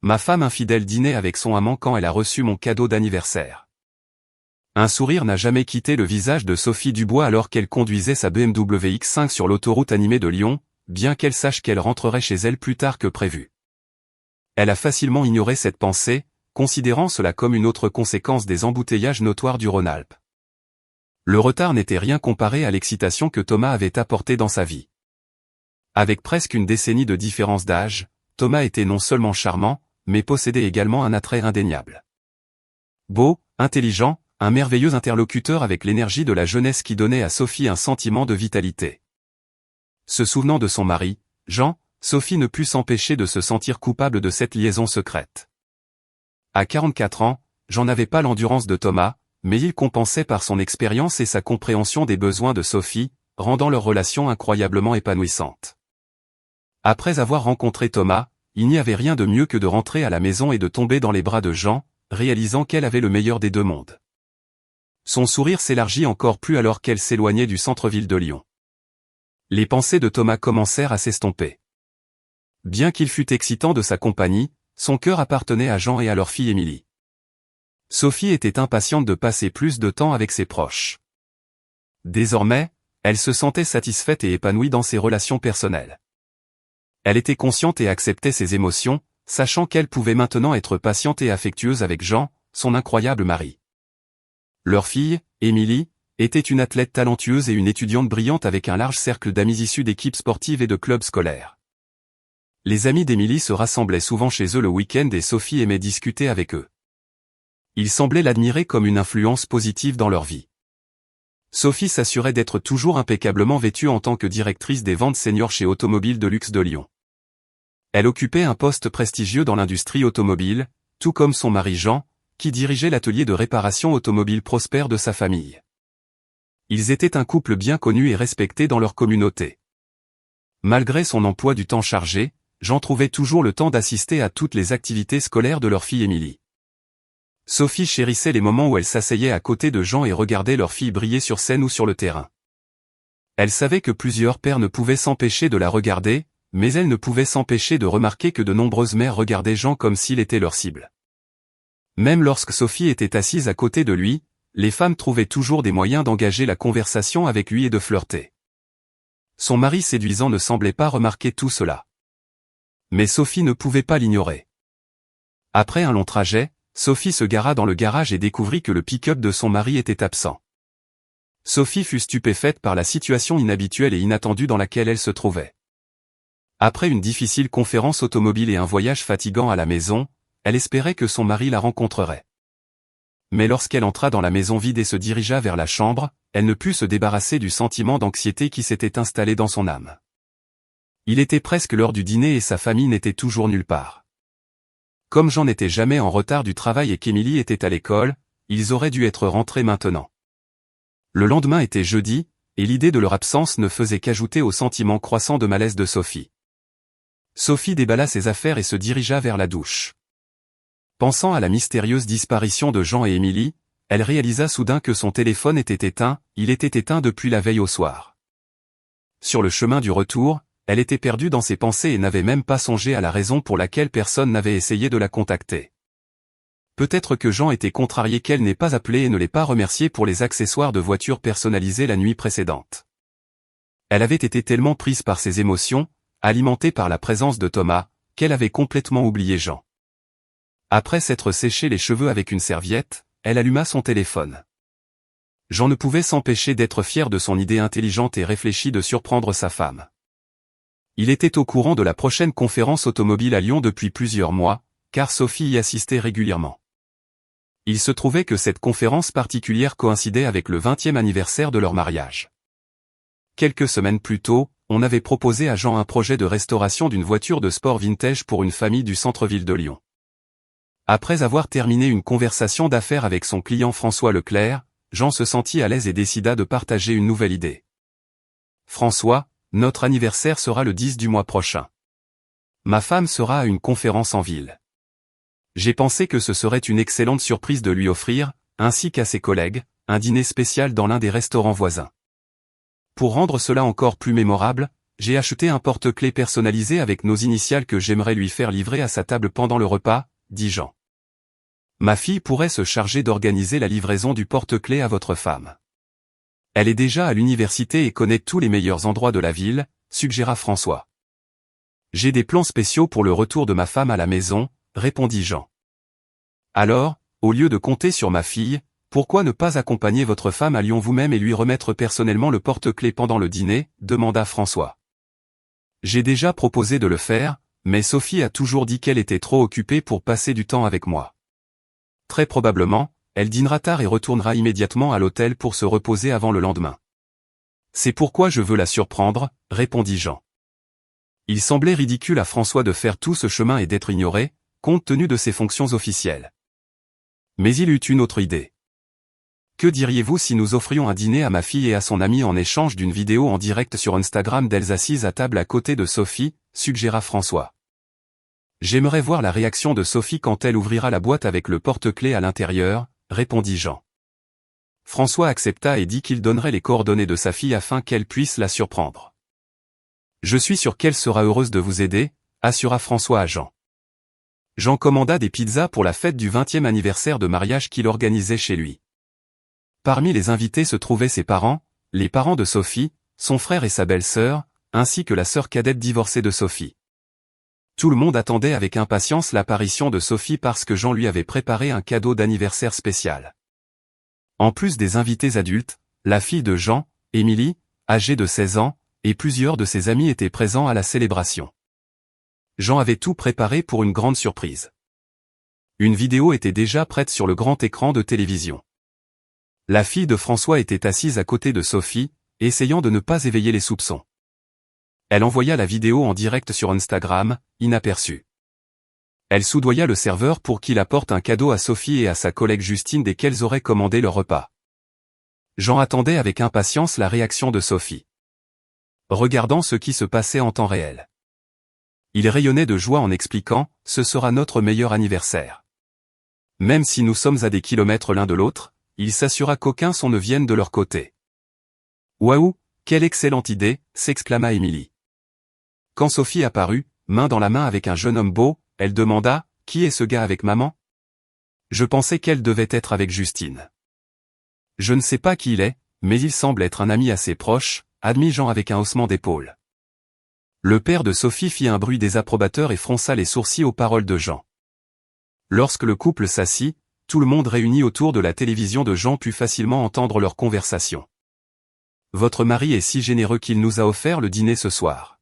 Ma femme infidèle dînait avec son amant quand elle a reçu mon cadeau d'anniversaire. Un sourire n'a jamais quitté le visage de Sophie Dubois alors qu'elle conduisait sa BMW X5 sur l'autoroute animée de Lyon, bien qu'elle sache qu'elle rentrerait chez elle plus tard que prévu. Elle a facilement ignoré cette pensée, considérant cela comme une autre conséquence des embouteillages notoires du Rhône-Alpes. Le retard n'était rien comparé à l'excitation que Thomas avait apportée dans sa vie. Avec presque une décennie de différence d'âge, Thomas était non seulement charmant, mais possédait également un attrait indéniable. Beau, intelligent, un merveilleux interlocuteur avec l'énergie de la jeunesse qui donnait à Sophie un sentiment de vitalité. Se souvenant de son mari, Jean, Sophie ne put s'empêcher de se sentir coupable de cette liaison secrète. À 44 ans, Jean n'avait pas l'endurance de Thomas, mais il compensait par son expérience et sa compréhension des besoins de Sophie, rendant leur relation incroyablement épanouissante. Après avoir rencontré Thomas, il n'y avait rien de mieux que de rentrer à la maison et de tomber dans les bras de Jean, réalisant qu'elle avait le meilleur des deux mondes. Son sourire s'élargit encore plus alors qu'elle s'éloignait du centre-ville de Lyon. Les pensées de Thomas commencèrent à s'estomper. Bien qu'il fût excitant de sa compagnie, son cœur appartenait à Jean et à leur fille Émilie. Sophie était impatiente de passer plus de temps avec ses proches. Désormais, elle se sentait satisfaite et épanouie dans ses relations personnelles. Elle était consciente et acceptait ses émotions, sachant qu'elle pouvait maintenant être patiente et affectueuse avec Jean, son incroyable mari. Leur fille, Émilie, était une athlète talentueuse et une étudiante brillante avec un large cercle d'amis issus d'équipes sportives et de clubs scolaires. Les amis d'Émilie se rassemblaient souvent chez eux le week-end et Sophie aimait discuter avec eux. Ils semblaient l'admirer comme une influence positive dans leur vie. Sophie s'assurait d'être toujours impeccablement vêtue en tant que directrice des ventes seniors chez Automobile de Luxe de Lyon. Elle occupait un poste prestigieux dans l'industrie automobile, tout comme son mari Jean, qui dirigeait l'atelier de réparation automobile prospère de sa famille. Ils étaient un couple bien connu et respecté dans leur communauté. Malgré son emploi du temps chargé, Jean trouvait toujours le temps d'assister à toutes les activités scolaires de leur fille Émilie. Sophie chérissait les moments où elle s'asseyait à côté de Jean et regardait leur fille briller sur scène ou sur le terrain. Elle savait que plusieurs pères ne pouvaient s'empêcher de la regarder, mais elle ne pouvait s'empêcher de remarquer que de nombreuses mères regardaient Jean comme s'il était leur cible. Même lorsque Sophie était assise à côté de lui, les femmes trouvaient toujours des moyens d'engager la conversation avec lui et de flirter. Son mari séduisant ne semblait pas remarquer tout cela. Mais Sophie ne pouvait pas l'ignorer. Après un long trajet, Sophie se gara dans le garage et découvrit que le pick-up de son mari était absent. Sophie fut stupéfaite par la situation inhabituelle et inattendue dans laquelle elle se trouvait. Après une difficile conférence automobile et un voyage fatigant à la maison, elle espérait que son mari la rencontrerait. Mais lorsqu'elle entra dans la maison vide et se dirigea vers la chambre, elle ne put se débarrasser du sentiment d'anxiété qui s'était installé dans son âme. Il était presque l'heure du dîner et sa famille n'était toujours nulle part. Comme Jean n'était jamais en retard du travail et qu'Émilie était à l'école, ils auraient dû être rentrés maintenant. Le lendemain était jeudi, et l'idée de leur absence ne faisait qu'ajouter au sentiment croissant de malaise de Sophie. Sophie déballa ses affaires et se dirigea vers la douche. Pensant à la mystérieuse disparition de Jean et Émilie, elle réalisa soudain que son téléphone était éteint, il était éteint depuis la veille au soir. Sur le chemin du retour, elle était perdue dans ses pensées et n'avait même pas songé à la raison pour laquelle personne n'avait essayé de la contacter. Peut-être que Jean était contrarié qu'elle n'ait pas appelé et ne l'ait pas remercié pour les accessoires de voiture personnalisés la nuit précédente. Elle avait été tellement prise par ses émotions, alimentée par la présence de Thomas, qu'elle avait complètement oublié Jean. Après s'être séché les cheveux avec une serviette, elle alluma son téléphone. Jean ne pouvait s'empêcher d'être fier de son idée intelligente et réfléchie de surprendre sa femme. Il était au courant de la prochaine conférence automobile à Lyon depuis plusieurs mois, car Sophie y assistait régulièrement. Il se trouvait que cette conférence particulière coïncidait avec le 20e anniversaire de leur mariage. Quelques semaines plus tôt, on avait proposé à Jean un projet de restauration d'une voiture de sport vintage pour une famille du centre-ville de Lyon. Après avoir terminé une conversation d'affaires avec son client François Leclerc, Jean se sentit à l'aise et décida de partager une nouvelle idée. « François, notre anniversaire sera le 10 du mois prochain. Ma femme sera à une conférence en ville. J'ai pensé que ce serait une excellente surprise de lui offrir, ainsi qu'à ses collègues, un dîner spécial dans l'un des restaurants voisins. Pour rendre cela encore plus mémorable, j'ai acheté un porte-clés personnalisé avec nos initiales que j'aimerais lui faire livrer à sa table pendant le repas, dit Jean. Ma fille pourrait se charger d'organiser la livraison du porte-clés à votre femme. Elle est déjà à l'université et connaît tous les meilleurs endroits de la ville, suggéra François. J'ai des plans spéciaux pour le retour de ma femme à la maison, répondit Jean. Alors, au lieu de compter sur ma fille, pourquoi ne pas accompagner votre femme à Lyon vous-même et lui remettre personnellement le porte-clés pendant le dîner, demanda François. J'ai déjà proposé de le faire, mais Sophie a toujours dit qu'elle était trop occupée pour passer du temps avec moi. Très probablement, elle dînera tard et retournera immédiatement à l'hôtel pour se reposer avant le lendemain. C'est pourquoi je veux la surprendre, répondit Jean. Il semblait ridicule à François de faire tout ce chemin et d'être ignoré, compte tenu de ses fonctions officielles. Mais il eut une autre idée. Que diriez-vous si nous offrions un dîner à ma fille et à son ami en échange d'une vidéo en direct sur Instagram d'elles assises à table à côté de Sophie, suggéra François. J'aimerais voir la réaction de Sophie quand elle ouvrira la boîte avec le porte-clés à l'intérieur, répondit Jean. François accepta et dit qu'il donnerait les coordonnées de sa fille afin qu'elle puisse la surprendre. Je suis sûr qu'elle sera heureuse de vous aider, assura François à Jean. Jean commanda des pizzas pour la fête du 20e anniversaire de mariage qu'il organisait chez lui. Parmi les invités se trouvaient ses parents, les parents de Sophie, son frère et sa belle-sœur, ainsi que la sœur cadette divorcée de Sophie. Tout le monde attendait avec impatience l'apparition de Sophie parce que Jean lui avait préparé un cadeau d'anniversaire spécial. En plus des invités adultes, la fille de Jean, Émilie, âgée de 16 ans, et plusieurs de ses amis étaient présents à la célébration. Jean avait tout préparé pour une grande surprise. Une vidéo était déjà prête sur le grand écran de télévision. La fille de François était assise à côté de Sophie, essayant de ne pas éveiller les soupçons. Elle envoya la vidéo en direct sur Instagram, inaperçue. Elle soudoya le serveur pour qu'il apporte un cadeau à Sophie et à sa collègue Justine dès qu'elles auraient commandé leur repas. Jean attendait avec impatience la réaction de Sophie. Regardant ce qui se passait en temps réel. Il rayonnait de joie en expliquant « Ce sera notre meilleur anniversaire. Même si nous sommes à des kilomètres l'un de l'autre, il s'assura qu'aucun son ne vienne de leur côté. » Waouh, quelle excellente idée, s'exclama Émilie. Quand Sophie apparut, main dans la main avec un jeune homme beau, elle demanda « Qui est ce gars avec maman ?» Je pensais qu'elle devait être avec Justine. Je ne sais pas qui il est, mais il semble être un ami assez proche, admit Jean avec un haussement d'épaule. Le père de Sophie fit un bruit désapprobateur et fronça les sourcils aux paroles de Jean. Lorsque le couple s'assit, tout le monde réuni autour de la télévision de Jean put facilement entendre leur conversation. Votre mari est si généreux qu'il nous a offert le dîner ce soir.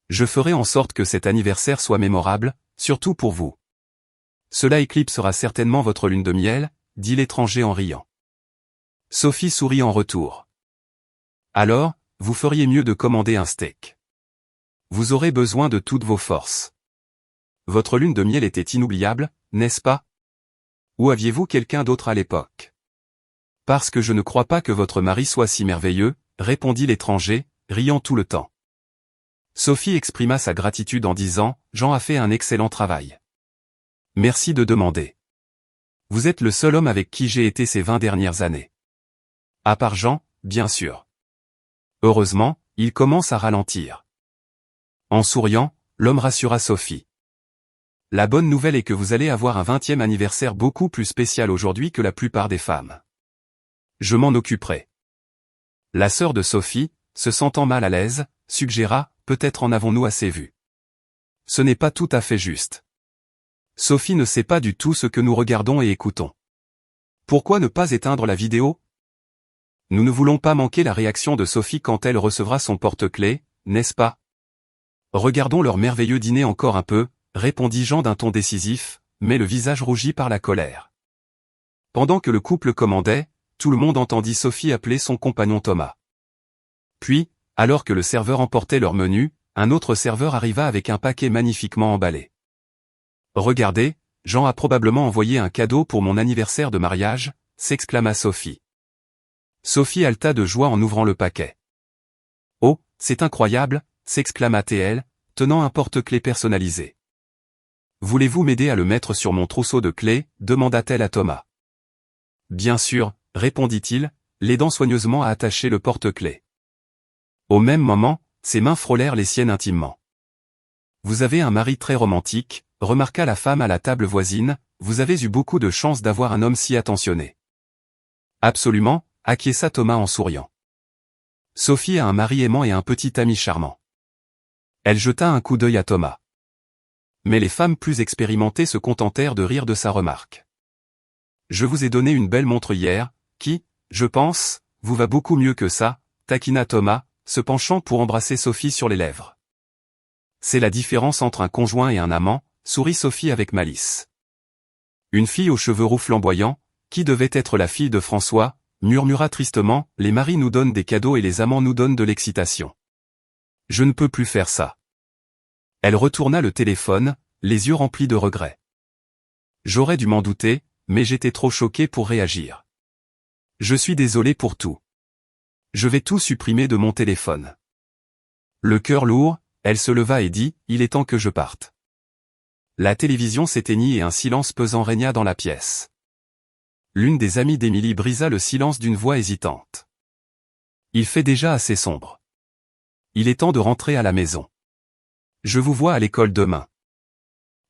Je ferai en sorte que cet anniversaire soit mémorable, surtout pour vous. Cela éclipsera certainement votre lune de miel, dit l'étranger en riant. Sophie sourit en retour. Alors, vous feriez mieux de commander un steak. Vous aurez besoin de toutes vos forces. Votre lune de miel était inoubliable, n'est-ce pas? Ou aviez-vous quelqu'un d'autre à l'époque? Parce que je ne crois pas que votre mari soit si merveilleux, répondit l'étranger, riant tout le temps. Sophie exprima sa gratitude en disant « Jean a fait un excellent travail. Merci de demander. Vous êtes le seul homme avec qui j'ai été ces 20 dernières années. À part Jean, bien sûr. » Heureusement, il commence à ralentir. En souriant, l'homme rassura Sophie. La bonne nouvelle est que vous allez avoir un 20e anniversaire beaucoup plus spécial aujourd'hui que la plupart des femmes. Je m'en occuperai. La sœur de Sophie, se sentant mal à l'aise, suggéra, peut-être en avons-nous assez vu. Ce n'est pas tout à fait juste. Sophie ne sait pas du tout ce que nous regardons et écoutons. Pourquoi ne pas éteindre la vidéo? Nous ne voulons pas manquer la réaction de Sophie quand elle recevra son porte-clés, n'est-ce pas? Regardons leur merveilleux dîner encore un peu, répondit Jean d'un ton décisif, mais le visage rougi par la colère. Pendant que le couple commandait, tout le monde entendit Sophie appeler son compagnon Thomas. Puis, alors que le serveur emportait leur menu, un autre serveur arriva avec un paquet magnifiquement emballé. Regardez, Jean a probablement envoyé un cadeau pour mon anniversaire de mariage, s'exclama Sophie. Sophie haleta de joie en ouvrant le paquet. Oh, c'est incroyable, s'exclama-t-elle, tenant un porte-clés personnalisé. Voulez-vous m'aider à le mettre sur mon trousseau de clés, demanda-t-elle à Thomas. Bien sûr, répondit-il, l'aidant soigneusement à attacher le porte-clés. Au même moment, ses mains frôlèrent les siennes intimement. Vous avez un mari très romantique, remarqua la femme à la table voisine, vous avez eu beaucoup de chance d'avoir un homme si attentionné. Absolument, acquiesça Thomas en souriant. Sophie a un mari aimant et un petit ami charmant. Elle jeta un coup d'œil à Thomas. Mais les femmes plus expérimentées se contentèrent de rire de sa remarque. Je vous ai donné une belle montre hier, qui, je pense, vous va beaucoup mieux que ça, taquina Thomas, se penchant pour embrasser Sophie sur les lèvres. C'est la différence entre un conjoint et un amant, sourit Sophie avec malice. Une fille aux cheveux roux flamboyants, qui devait être la fille de François, murmura tristement, les maris nous donnent des cadeaux et les amants nous donnent de l'excitation. Je ne peux plus faire ça. Elle retourna le téléphone, les yeux remplis de regret. J'aurais dû m'en douter, mais j'étais trop choqué pour réagir. Je suis désolé pour tout. Je vais tout supprimer de mon téléphone. Le cœur lourd, elle se leva et dit, il est temps que je parte. La télévision s'éteignit et un silence pesant régna dans la pièce. L'une des amies d'Émilie brisa le silence d'une voix hésitante. Il fait déjà assez sombre. Il est temps de rentrer à la maison. Je vous vois à l'école demain.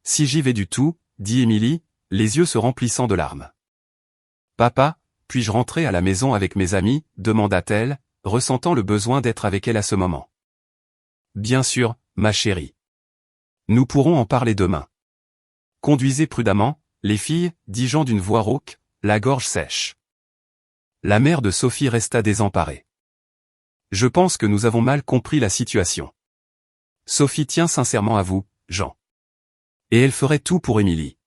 Si j'y vais du tout, dit Émilie, les yeux se remplissant de larmes. Papa, puis-je rentrer à la maison avec mes amis, demanda-t-elle, ressentant le besoin d'être avec elle à ce moment. Bien sûr, ma chérie. Nous pourrons en parler demain. Conduisez prudemment, les filles, dit Jean d'une voix rauque, la gorge sèche. La mère de Sophie resta désemparée. Je pense que nous avons mal compris la situation. Sophie tient sincèrement à vous, Jean. Et elle ferait tout pour Émilie.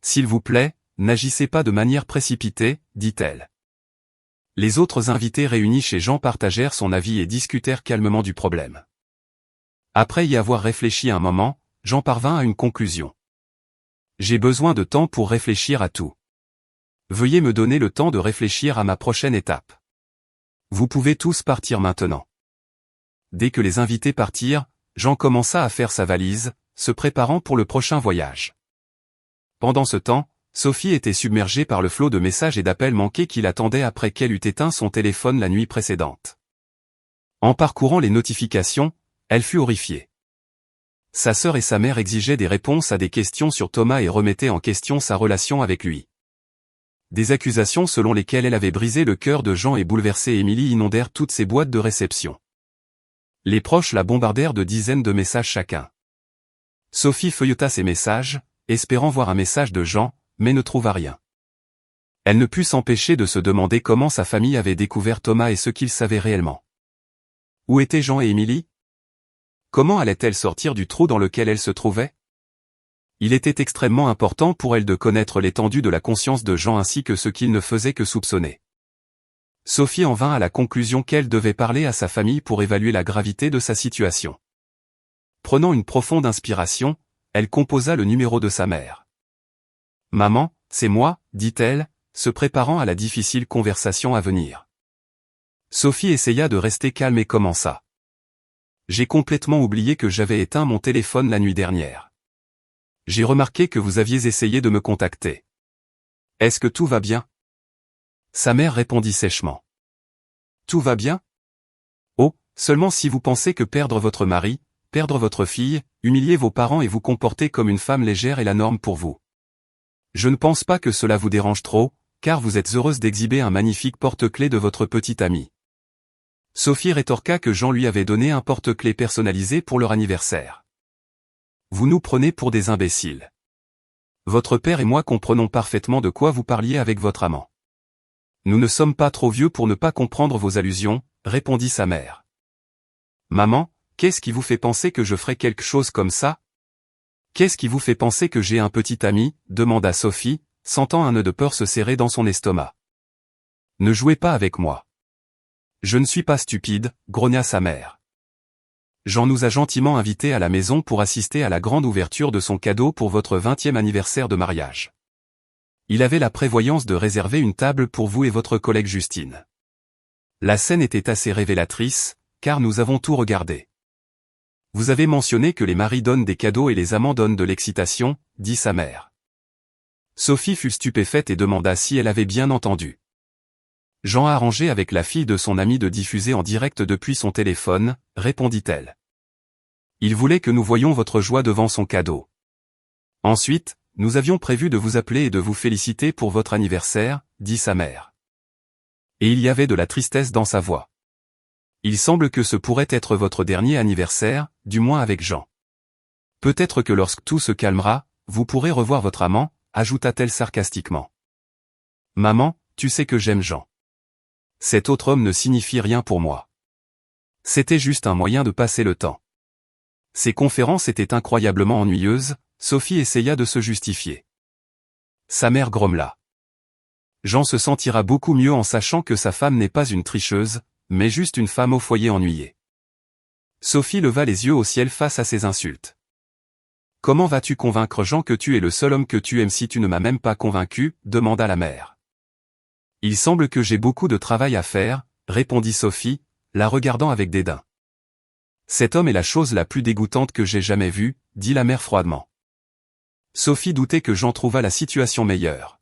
S'il vous plaît, n'agissez pas de manière précipitée, dit-elle. Les autres invités réunis chez Jean partagèrent son avis et discutèrent calmement du problème. Après y avoir réfléchi un moment, Jean parvint à une conclusion. J'ai besoin de temps pour réfléchir à tout. Veuillez me donner le temps de réfléchir à ma prochaine étape. Vous pouvez tous partir maintenant. Dès que les invités partirent, Jean commença à faire sa valise, se préparant pour le prochain voyage. Pendant ce temps, Sophie était submergée par le flot de messages et d'appels manqués qui l'attendaient après qu'elle eût éteint son téléphone la nuit précédente. En parcourant les notifications, elle fut horrifiée. Sa sœur et sa mère exigeaient des réponses à des questions sur Thomas et remettaient en question sa relation avec lui. Des accusations selon lesquelles elle avait brisé le cœur de Jean et bouleversé Émilie inondèrent toutes ses boîtes de réception. Les proches la bombardèrent de dizaines de messages chacun. Sophie feuilleta ces messages, espérant voir un message de Jean, mais ne trouva rien. Elle ne put s'empêcher de se demander comment sa famille avait découvert Thomas et ce qu'ils savaient réellement. Où étaient Jean et Émilie? Comment allait-elle sortir du trou dans lequel elle se trouvait? Il était extrêmement important pour elle de connaître l'étendue de la conscience de Jean ainsi que ce qu'il ne faisait que soupçonner. Sophie en vint à la conclusion qu'elle devait parler à sa famille pour évaluer la gravité de sa situation. Prenant une profonde inspiration, elle composa le numéro de sa mère. « Maman, c'est moi, dit-elle, se préparant à la difficile conversation à venir. Sophie essaya de rester calme et commença. « J'ai complètement oublié que j'avais éteint mon téléphone la nuit dernière. J'ai remarqué que vous aviez essayé de me contacter. Est-ce que tout va bien ?» Sa mère répondit sèchement. « Tout va bien ? Oh, seulement si vous pensez que perdre votre mari, perdre votre fille, humilier vos parents et vous comporter comme une femme légère est la norme pour vous. Je ne pense pas que cela vous dérange trop, car vous êtes heureuse d'exhiber un magnifique porte-clés de votre petite amie. » Sophie rétorqua que Jean lui avait donné un porte-clés personnalisé pour leur anniversaire. « Vous nous prenez pour des imbéciles. Votre père et moi comprenons parfaitement de quoi vous parliez avec votre amant. Nous ne sommes pas trop vieux pour ne pas comprendre vos allusions, répondit sa mère. Maman, qu'est-ce qui vous fait penser que je ferais quelque chose comme ça? Qu'est-ce qui vous fait penser que j'ai un petit ami? Demanda Sophie, sentant un nœud de peur se serrer dans son estomac. Ne jouez pas avec moi. Je ne suis pas stupide, grogna sa mère. Jean nous a gentiment invités à la maison pour assister à la grande ouverture de son cadeau pour votre 20e anniversaire de mariage. Il avait la prévoyance de réserver une table pour vous et votre collègue Justine. La scène était assez révélatrice, car nous avons tout regardé. Vous avez mentionné que les maris donnent des cadeaux et les amants donnent de l'excitation, dit sa mère. Sophie fut stupéfaite et demanda si elle avait bien entendu. Jean a arrangé avec la fille de son ami de diffuser en direct depuis son téléphone, répondit-elle. Il voulait que nous voyions votre joie devant son cadeau. Ensuite, nous avions prévu de vous appeler et de vous féliciter pour votre anniversaire, dit sa mère. Et il y avait de la tristesse dans sa voix. Il semble que ce pourrait être votre dernier anniversaire, du moins avec Jean. Peut-être que lorsque tout se calmera, vous pourrez revoir votre amant, ajouta-t-elle sarcastiquement. Maman, tu sais que j'aime Jean. Cet autre homme ne signifie rien pour moi. C'était juste un moyen de passer le temps. Ces conférences étaient incroyablement ennuyeuses, Sophie essaya de se justifier. Sa mère grommela. Jean se sentira beaucoup mieux en sachant que sa femme n'est pas une tricheuse, mais juste une femme au foyer ennuyée. Sophie leva les yeux au ciel face à ces insultes. Comment vas-tu convaincre Jean que tu es le seul homme que tu aimes si tu ne m'as même pas convaincu, demanda la mère. Il semble que j'ai beaucoup de travail à faire, répondit Sophie, la regardant avec dédain. Cet homme est la chose la plus dégoûtante que j'ai jamais vue, dit la mère froidement. Sophie doutait que Jean trouvât la situation meilleure.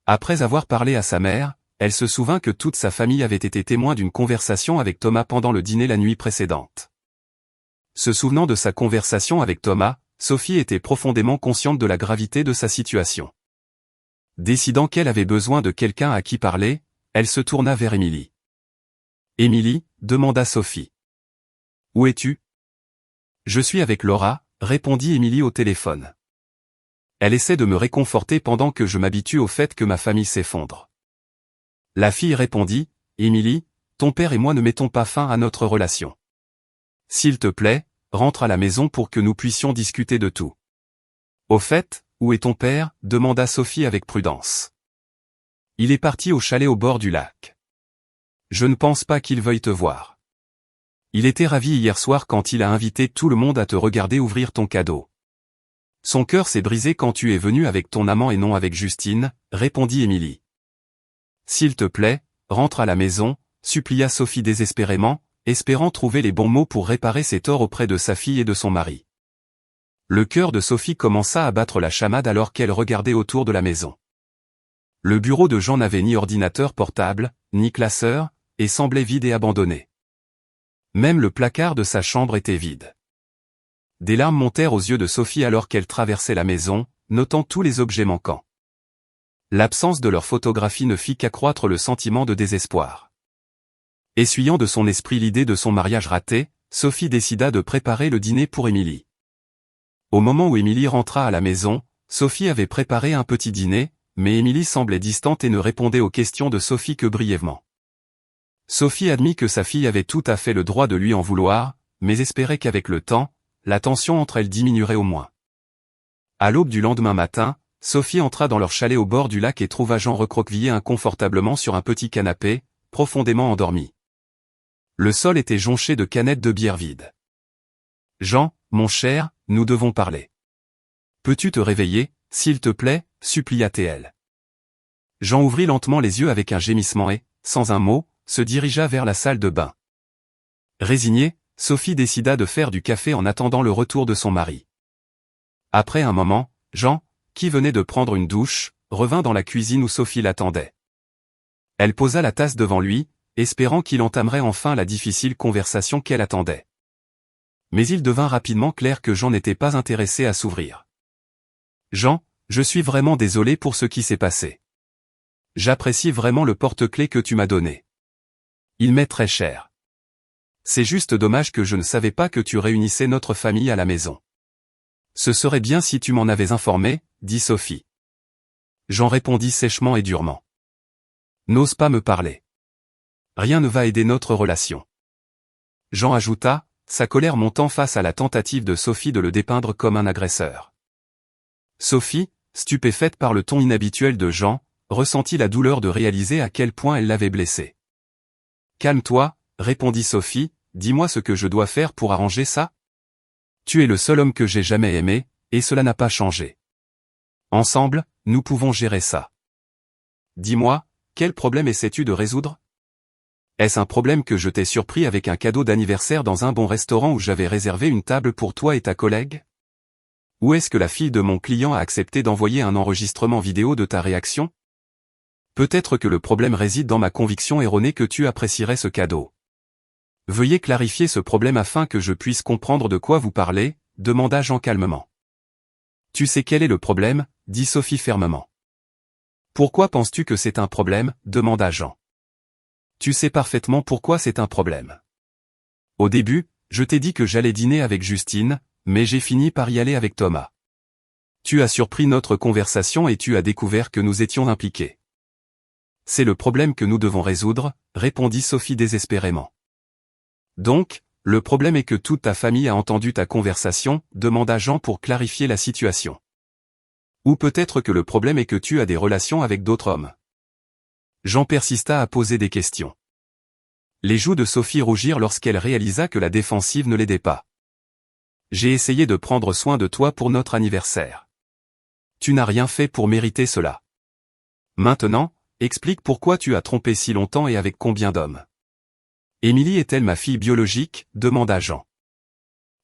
Après avoir parlé à sa mère, elle se souvint que toute sa famille avait été témoin d'une conversation avec Thomas pendant le dîner la nuit précédente. Se souvenant de sa conversation avec Thomas, Sophie était profondément consciente de la gravité de sa situation. Décidant qu'elle avait besoin de quelqu'un à qui parler, elle se tourna vers Émilie. « Émilie » demanda Sophie. « Où es-tu » ? « Je suis avec Laura » répondit Émilie au téléphone. Elle essaie de me réconforter pendant que je m'habitue au fait que ma famille s'effondre. La fille répondit, « Émilie, ton père et moi ne mettons pas fin à notre relation. S'il te plaît, rentre à la maison pour que nous puissions discuter de tout. » « Au fait, où est ton père » demanda Sophie avec prudence. « Il est parti au chalet au bord du lac. Je ne pense pas qu'il veuille te voir. Il était ravi hier soir quand il a invité tout le monde à te regarder ouvrir ton cadeau. Son cœur s'est brisé quand tu es venu avec ton amant et non avec Justine, répondit Émilie. S'il te plaît, rentre à la maison, supplia Sophie désespérément, espérant trouver les bons mots pour réparer ses torts auprès de sa fille et de son mari. Le cœur de Sophie commença à battre la chamade alors qu'elle regardait autour de la maison. Le bureau de Jean n'avait ni ordinateur portable, ni classeur, et semblait vide et abandonné. Même le placard de sa chambre était vide. Des larmes montèrent aux yeux de Sophie alors qu'elle traversait la maison, notant tous les objets manquants. L'absence de leur photographie ne fit qu'accroître le sentiment de désespoir. Essuyant de son esprit l'idée de son mariage raté, Sophie décida de préparer le dîner pour Émilie. Au moment où Émilie rentra à la maison, Sophie avait préparé un petit dîner, mais Émilie semblait distante et ne répondait aux questions de Sophie que brièvement. Sophie admit que sa fille avait tout à fait le droit de lui en vouloir, mais espérait qu'avec le temps, la tension entre elles diminuerait au moins. À l'aube du lendemain matin, Sophie entra dans leur chalet au bord du lac et trouva Jean recroquevillé inconfortablement sur un petit canapé, profondément endormi. Le sol était jonché de canettes de bière vides. « Jean, mon cher, nous devons parler. Peux-tu te réveiller, s'il te plaît » supplia-t-elle. Jean ouvrit lentement les yeux avec un gémissement et, sans un mot, se dirigea vers la salle de bain. Résignée, Sophie décida de faire du café en attendant le retour de son mari. Après un moment, Jean, qui venait de prendre une douche, revint dans la cuisine où Sophie l'attendait. Elle posa la tasse devant lui, espérant qu'il entamerait enfin la difficile conversation qu'elle attendait. Mais il devint rapidement clair que Jean n'était pas intéressé à s'ouvrir. « Jean, je suis vraiment désolé pour ce qui s'est passé. J'apprécie vraiment le porte-clés que tu m'as donné. Il m'est très cher. C'est juste dommage que je ne savais pas que tu réunissais notre famille à la maison. Ce serait bien si tu m'en avais informé, dit Sophie. Jean répondit sèchement et durement. N'ose pas me parler. Rien ne va aider notre relation. Jean ajouta, sa colère montant face à la tentative de Sophie de le dépeindre comme un agresseur. Sophie, stupéfaite par le ton inhabituel de Jean, ressentit la douleur de réaliser à quel point elle l'avait blessé. Calme-toi, répondit Sophie, dis-moi ce que je dois faire pour arranger ça. Tu es le seul homme que j'ai jamais aimé, et cela n'a pas changé. Ensemble, nous pouvons gérer ça. Dis-moi, quel problème essaies-tu de résoudre? Est-ce un problème que je t'ai surpris avec un cadeau d'anniversaire dans un bon restaurant où j'avais réservé une table pour toi et ta collègue? Ou est-ce que la fille de mon client a accepté d'envoyer un enregistrement vidéo de ta réaction? Peut-être que le problème réside dans ma conviction erronée que tu apprécierais ce cadeau. Veuillez clarifier ce problème afin que je puisse comprendre de quoi vous parlez, demanda Jean calmement. Tu sais quel est le problème, dit Sophie fermement. Pourquoi penses-tu que c'est un problème, demanda Jean. Tu sais parfaitement pourquoi c'est un problème. Au début, je t'ai dit que j'allais dîner avec Justine, mais j'ai fini par y aller avec Thomas. Tu as surpris notre conversation et tu as découvert que nous étions impliqués. C'est le problème que nous devons résoudre, répondit Sophie désespérément. Donc, le problème est que toute ta famille a entendu ta conversation, demanda Jean pour clarifier la situation. Ou peut-être que le problème est que tu as des relations avec d'autres hommes. Jean persista à poser des questions. Les joues de Sophie rougirent lorsqu'elle réalisa que la défensive ne l'aidait pas. J'ai essayé de prendre soin de toi pour notre anniversaire. Tu n'as rien fait pour mériter cela. Maintenant, explique pourquoi tu as trompé si longtemps et avec combien d'hommes. Émilie est-elle ma fille biologique, demanda Jean.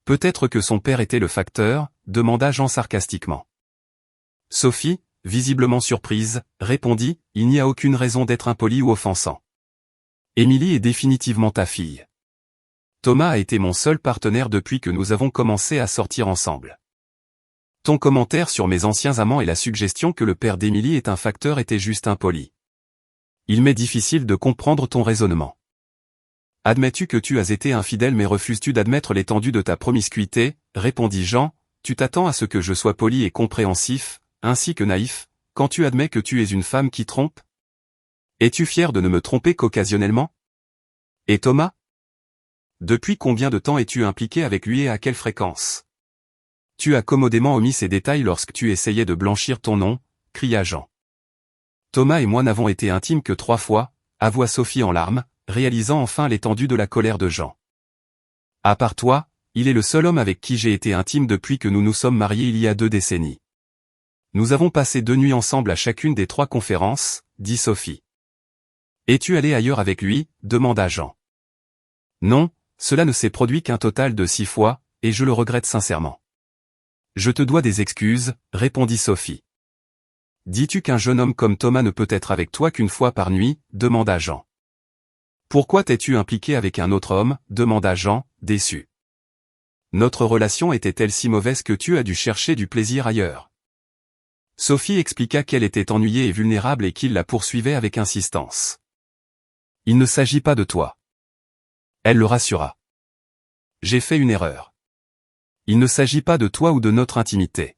Peut-être que son père était le facteur, demanda Jean sarcastiquement. Sophie, visiblement surprise, répondit, il n'y a aucune raison d'être impoli ou offensant. Émilie est définitivement ta fille. Thomas a été mon seul partenaire depuis que nous avons commencé à sortir ensemble. Ton commentaire sur mes anciens amants et la suggestion que le père d'Émilie est un facteur était juste impoli. Il m'est difficile de comprendre ton raisonnement. Admets-tu que tu as été infidèle mais refuses-tu d'admettre l'étendue de ta promiscuité, répondit Jean, tu t'attends à ce que je sois poli et compréhensif, ainsi que naïf, quand tu admets que tu es une femme qui trompe? Es-tu fier de ne me tromper qu'occasionnellement? Et Thomas? Depuis combien de temps es-tu impliqué avec lui et à quelle fréquence? Tu as commodément omis ces détails lorsque tu essayais de blanchir ton nom, cria Jean. Thomas et moi n'avons été intimes que 3 fois, avoua Sophie en larmes, réalisant enfin l'étendue de la colère de Jean. À part toi, il est le seul homme avec qui j'ai été intime depuis que nous nous sommes mariés il y a 2 décennies. Nous avons passé 2 nuits ensemble à chacune des 3 conférences, dit Sophie. Es-tu allé ailleurs avec lui, demanda Jean. Non, cela ne s'est produit qu'un total de 6 fois, et je le regrette sincèrement. Je te dois des excuses, répondit Sophie. Dis-tu qu'un jeune homme comme Thomas ne peut être avec toi qu'une fois par nuit, demanda Jean. Pourquoi t'es-tu impliqué avec un autre homme, demanda Jean, déçu. Notre relation était-elle si mauvaise que tu as dû chercher du plaisir ailleurs? Sophie expliqua qu'elle était ennuyée et vulnérable et qu'il la poursuivait avec insistance. Il ne s'agit pas de toi. Elle le rassura. J'ai fait une erreur. Il ne s'agit pas de toi ou de notre intimité.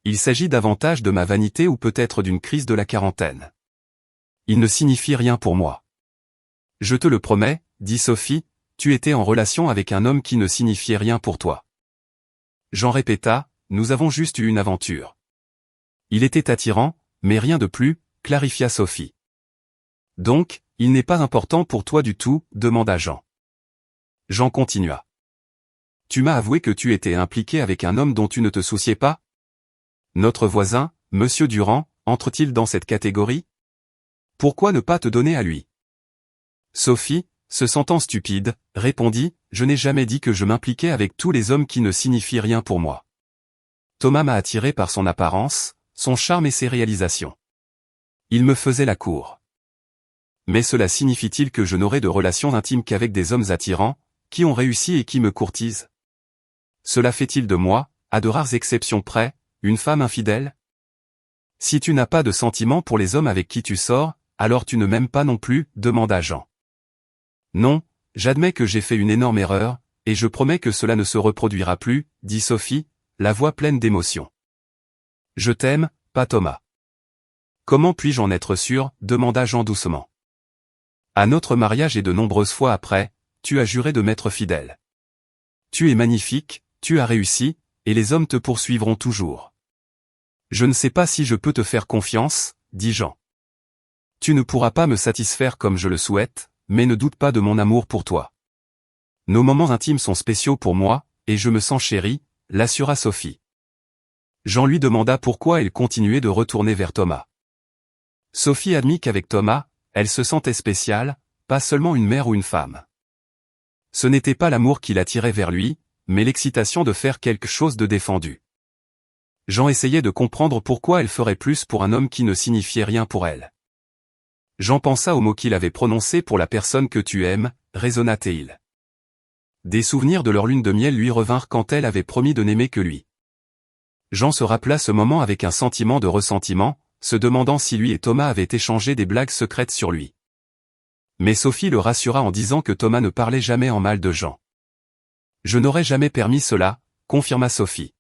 Il s'agit davantage de ma vanité ou peut-être d'une crise de la quarantaine. Il ne signifie rien pour moi. Je te le promets, dit Sophie, tu étais en relation avec un homme qui ne signifiait rien pour toi. Jean répéta, nous avons juste eu une aventure. Il était attirant, mais rien de plus, clarifia Sophie. Donc, il n'est pas important pour toi du tout, demanda Jean. Jean continua. Tu m'as avoué que tu étais impliqué avec un homme dont tu ne te souciais pas? Notre voisin, Monsieur Durand, entre-t-il dans cette catégorie? Pourquoi ne pas te donner à lui? Sophie, se sentant stupide, répondit, je n'ai jamais dit que je m'impliquais avec tous les hommes qui ne signifient rien pour moi. Thomas m'a attiré par son apparence, son charme et ses réalisations. Il me faisait la cour. Mais cela signifie-t-il que je n'aurai de relations intimes qu'avec des hommes attirants, qui ont réussi et qui me courtisent? Cela fait-il de moi, à de rares exceptions près, une femme infidèle? Si tu n'as pas de sentiments pour les hommes avec qui tu sors, alors tu ne m'aimes pas non plus, demanda Jean. Non, j'admets que j'ai fait une énorme erreur, et je promets que cela ne se reproduira plus, dit Sophie, la voix pleine d'émotion. Je t'aime, pas Thomas. Comment puis-je en être sûr, demanda Jean doucement. À notre mariage et de nombreuses fois après, tu as juré de m'être fidèle. Tu es magnifique, tu as réussi, et les hommes te poursuivront toujours. Je ne sais pas si je peux te faire confiance, dit Jean. Tu ne pourras pas me satisfaire comme je le souhaite, mais ne doute pas de mon amour pour toi. Nos moments intimes sont spéciaux pour moi, et je me sens chérie, l'assura Sophie. Jean lui demanda pourquoi elle continuait de retourner vers Thomas. Sophie admit qu'avec Thomas, elle se sentait spéciale, pas seulement une mère ou une femme. Ce n'était pas l'amour qui l'attirait vers lui, mais l'excitation de faire quelque chose de défendu. Jean essayait de comprendre pourquoi elle ferait plus pour un homme qui ne signifiait rien pour elle. Jean pensa aux mots qu'il avait prononcés pour la personne que tu aimes, raisonna-t-il. Des souvenirs de leur lune de miel lui revinrent quand elle avait promis de n'aimer que lui. Jean se rappela ce moment avec un sentiment de ressentiment, se demandant si lui et Thomas avaient échangé des blagues secrètes sur lui. Mais Sophie le rassura en disant que Thomas ne parlait jamais en mal de Jean. Je n'aurais jamais permis cela, confirma Sophie.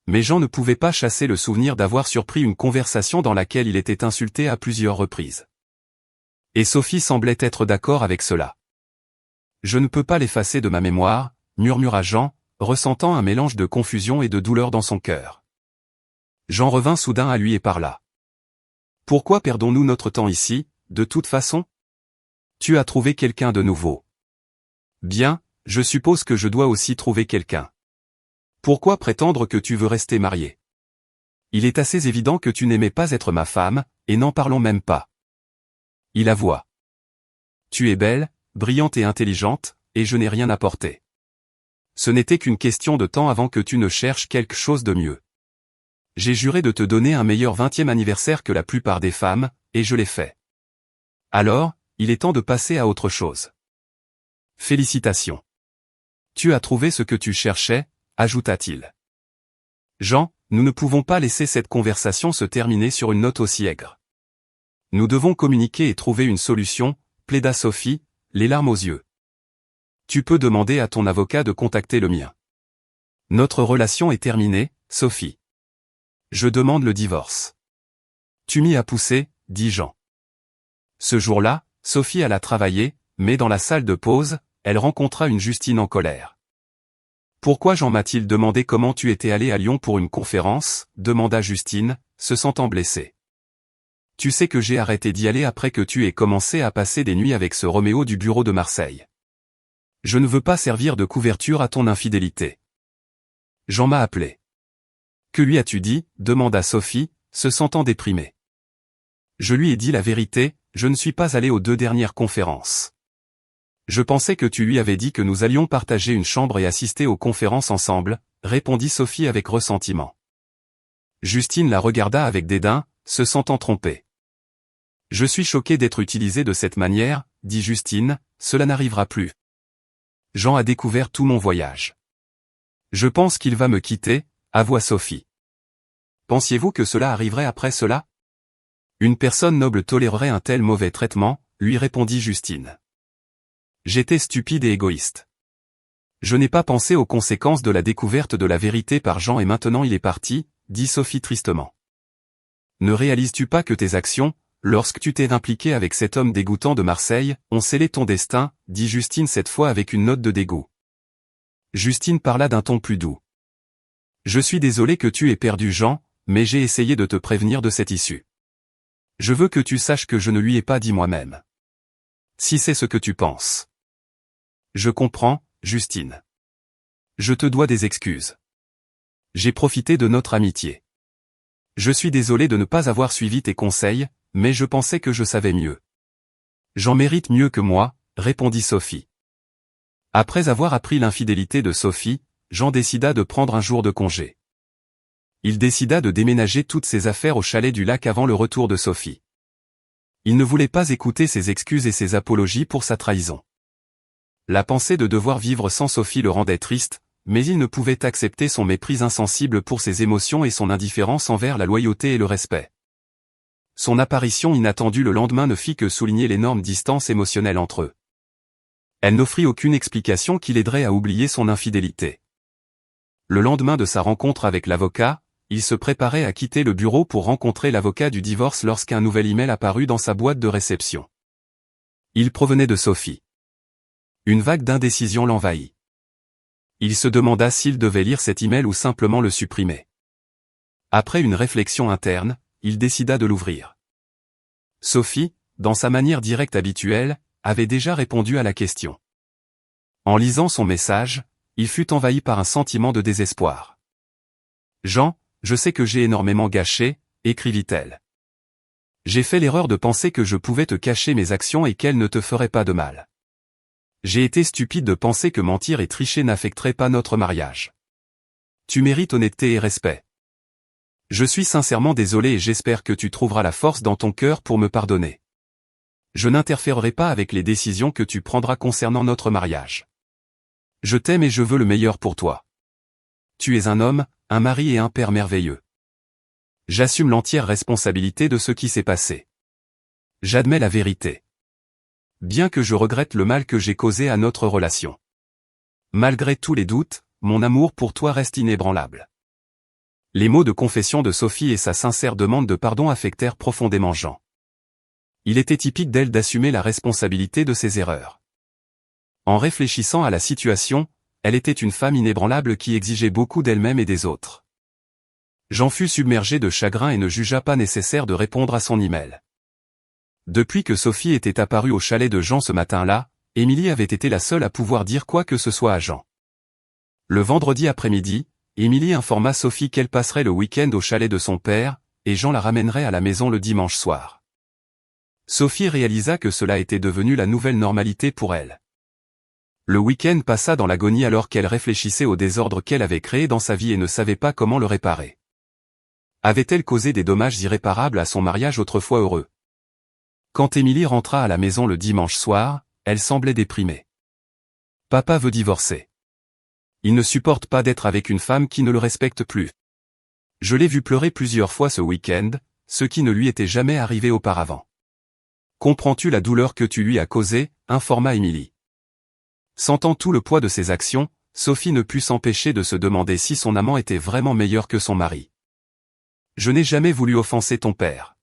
Mais Jean ne pouvait pas chasser le souvenir d'avoir surpris une conversation dans laquelle il était insulté à plusieurs reprises. Et Sophie semblait être d'accord avec cela. Je ne peux pas l'effacer de ma mémoire, murmura Jean, ressentant un mélange de confusion et de douleur dans son cœur. Jean revint soudain à lui et parla. Pourquoi perdons-nous notre temps ici, de toute façon? Tu as trouvé quelqu'un de nouveau. Bien, je suppose que je dois aussi trouver quelqu'un. Pourquoi prétendre que tu veux rester marié? Il est assez évident que tu n'aimais pas être ma femme, et n'en parlons même pas. Il avoua. Tu es belle, brillante et intelligente, et je n'ai rien apporté. Ce n'était qu'une question de temps avant que tu ne cherches quelque chose de mieux. J'ai juré de te donner un meilleur 20e anniversaire que la plupart des femmes, et je l'ai fait. Alors, il est temps de passer à autre chose. Félicitations. Tu as trouvé ce que tu cherchais, ajouta-t-il. Jean, nous ne pouvons pas laisser cette conversation se terminer sur une note aussi aigre. Nous devons communiquer et trouver une solution, plaida Sophie, les larmes aux yeux. Tu peux demander à ton avocat de contacter le mien. Notre relation est terminée, Sophie. Je demande le divorce. Tu m'y as poussé, dit Jean. Ce jour-là, Sophie alla travailler, mais dans la salle de pause, elle rencontra une Justine en colère. Pourquoi Jean m'a-t-il demandé comment tu étais allé à Lyon pour une conférence, demanda Justine, se sentant blessée. Tu sais que j'ai arrêté d'y aller après que tu aies commencé à passer des nuits avec ce Roméo du bureau de Marseille. Je ne veux pas servir de couverture à ton infidélité. Jean m'a appelé. Que lui as-tu dit, demanda Sophie, se sentant déprimée. Je lui ai dit la vérité, je ne suis pas allé aux 2 dernières conférences. Je pensais que tu lui avais dit que nous allions partager une chambre et assister aux conférences ensemble, répondit Sophie avec ressentiment. Justine la regarda avec dédain, se sentant trompée. Je suis choquée d'être utilisée de cette manière, dit Justine, cela n'arrivera plus. Jean a découvert tout mon voyage. Je pense qu'il va me quitter, avoua Sophie. Pensiez-vous que cela arriverait après cela? Une personne noble tolérerait un tel mauvais traitement, lui répondit Justine. J'étais stupide et égoïste. Je n'ai pas pensé aux conséquences de la découverte de la vérité par Jean et maintenant il est parti, dit Sophie tristement. Ne réalises-tu pas que tes actions, lorsque tu t'es impliqué avec cet homme dégoûtant de Marseille, ont scellé ton destin, dit Justine cette fois avec une note de dégoût. Justine parla d'un ton plus doux. Je suis désolé que tu aies perdu Jean, mais j'ai essayé de te prévenir de cette issue. Je veux que tu saches que je ne lui ai pas dit moi-même. Si c'est ce que tu penses. Je comprends, Justine. Je te dois des excuses. J'ai profité de notre amitié. Je suis désolé de ne pas avoir suivi tes conseils, mais je pensais que je savais mieux. J'en mérite mieux que moi, répondit Sophie. Après avoir appris l'infidélité de Sophie, Jean décida de prendre un jour de congé. Il décida de déménager toutes ses affaires au chalet du lac avant le retour de Sophie. Il ne voulait pas écouter ses excuses et ses apologies pour sa trahison. La pensée de devoir vivre sans Sophie le rendait triste, mais il ne pouvait accepter son mépris insensible pour ses émotions et son indifférence envers la loyauté et le respect. Son apparition inattendue le lendemain ne fit que souligner l'énorme distance émotionnelle entre eux. Elle n'offrit aucune explication qui l'aiderait à oublier son infidélité. Le lendemain de sa rencontre avec l'avocat, il se préparait à quitter le bureau pour rencontrer l'avocat du divorce lorsqu'un nouvel email apparut dans sa boîte de réception. Il provenait de Sophie. Une vague d'indécision l'envahit. Il se demanda s'il devait lire cet email ou simplement le supprimer. Après une réflexion interne, il décida de l'ouvrir. Sophie, dans sa manière directe habituelle, avait déjà répondu à la question. En lisant son message, il fut envahi par un sentiment de désespoir. « Jean, je sais que j'ai énormément gâché, » écrivit-elle. « J'ai fait l'erreur de penser que je pouvais te cacher mes actions et qu'elles ne te feraient pas de mal. J'ai été stupide de penser que mentir et tricher n'affecteraient pas notre mariage. Tu mérites honnêteté et respect. Je suis sincèrement désolé et j'espère que tu trouveras la force dans ton cœur pour me pardonner. Je n'interférerai pas avec les décisions que tu prendras concernant notre mariage. Je t'aime et je veux le meilleur pour toi. Tu es un homme, un mari et un père merveilleux. J'assume l'entière responsabilité de ce qui s'est passé. J'admets la vérité. Bien que je regrette le mal que j'ai causé à notre relation. Malgré tous les doutes, mon amour pour toi reste inébranlable. Les mots de confession de Sophie et sa sincère demande de pardon affectèrent profondément Jean. Il était typique d'elle d'assumer la responsabilité de ses erreurs. En réfléchissant à la situation, elle était une femme inébranlable qui exigeait beaucoup d'elle-même et des autres. Jean fut submergé de chagrin et ne jugea pas nécessaire de répondre à son email. Depuis que Sophie était apparue au chalet de Jean ce matin-là, Émilie avait été la seule à pouvoir dire quoi que ce soit à Jean. Le vendredi après-midi, Émilie informa Sophie qu'elle passerait le week-end au chalet de son père, et Jean la ramènerait à la maison le dimanche soir. Sophie réalisa que cela était devenu la nouvelle normalité pour elle. Le week-end passa dans l'agonie alors qu'elle réfléchissait au désordre qu'elle avait créé dans sa vie et ne savait pas comment le réparer. Avait-elle causé des dommages irréparables à son mariage autrefois heureux? Quand Émilie rentra à la maison le dimanche soir, elle semblait déprimée. Papa veut divorcer. Il ne supporte pas d'être avec une femme qui ne le respecte plus. Je l'ai vu pleurer plusieurs fois ce week-end, ce qui ne lui était jamais arrivé auparavant. Comprends-tu la douleur que tu lui as causée, informa Émilie. Sentant tout le poids de ses actions, Sophie ne put s'empêcher de se demander si son amant était vraiment meilleur que son mari. Je n'ai jamais voulu offenser ton père.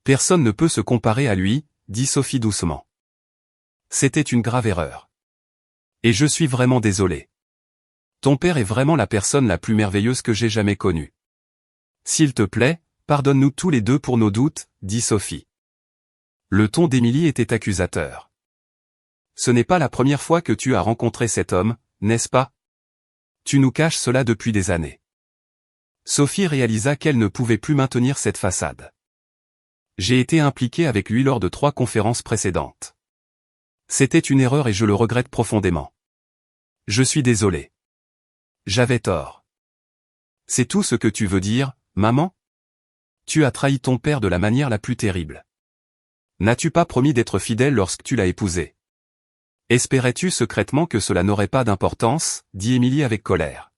Personne ne peut se comparer à lui, dit Sophie doucement. C'était une grave erreur. Et je suis vraiment désolée. Ton père est vraiment la personne la plus merveilleuse que j'ai jamais connue. S'il te plaît, pardonne-nous tous les deux pour nos doutes, dit Sophie. Le ton d'Émilie était accusateur. Ce n'est pas la première fois que tu as rencontré cet homme, n'est-ce pas? Tu nous caches cela depuis des années. Sophie réalisa qu'elle ne pouvait plus maintenir cette façade. J'ai été impliquée avec lui lors de 3 conférences précédentes. C'était une erreur et je le regrette profondément. Je suis désolé. J'avais tort. C'est tout ce que tu veux dire, maman? Tu as trahi ton père de la manière la plus terrible. N'as-tu pas promis d'être fidèle lorsque tu l'as épousé? Espérais-tu secrètement que cela n'aurait pas d'importance, dit Émilie avec colère.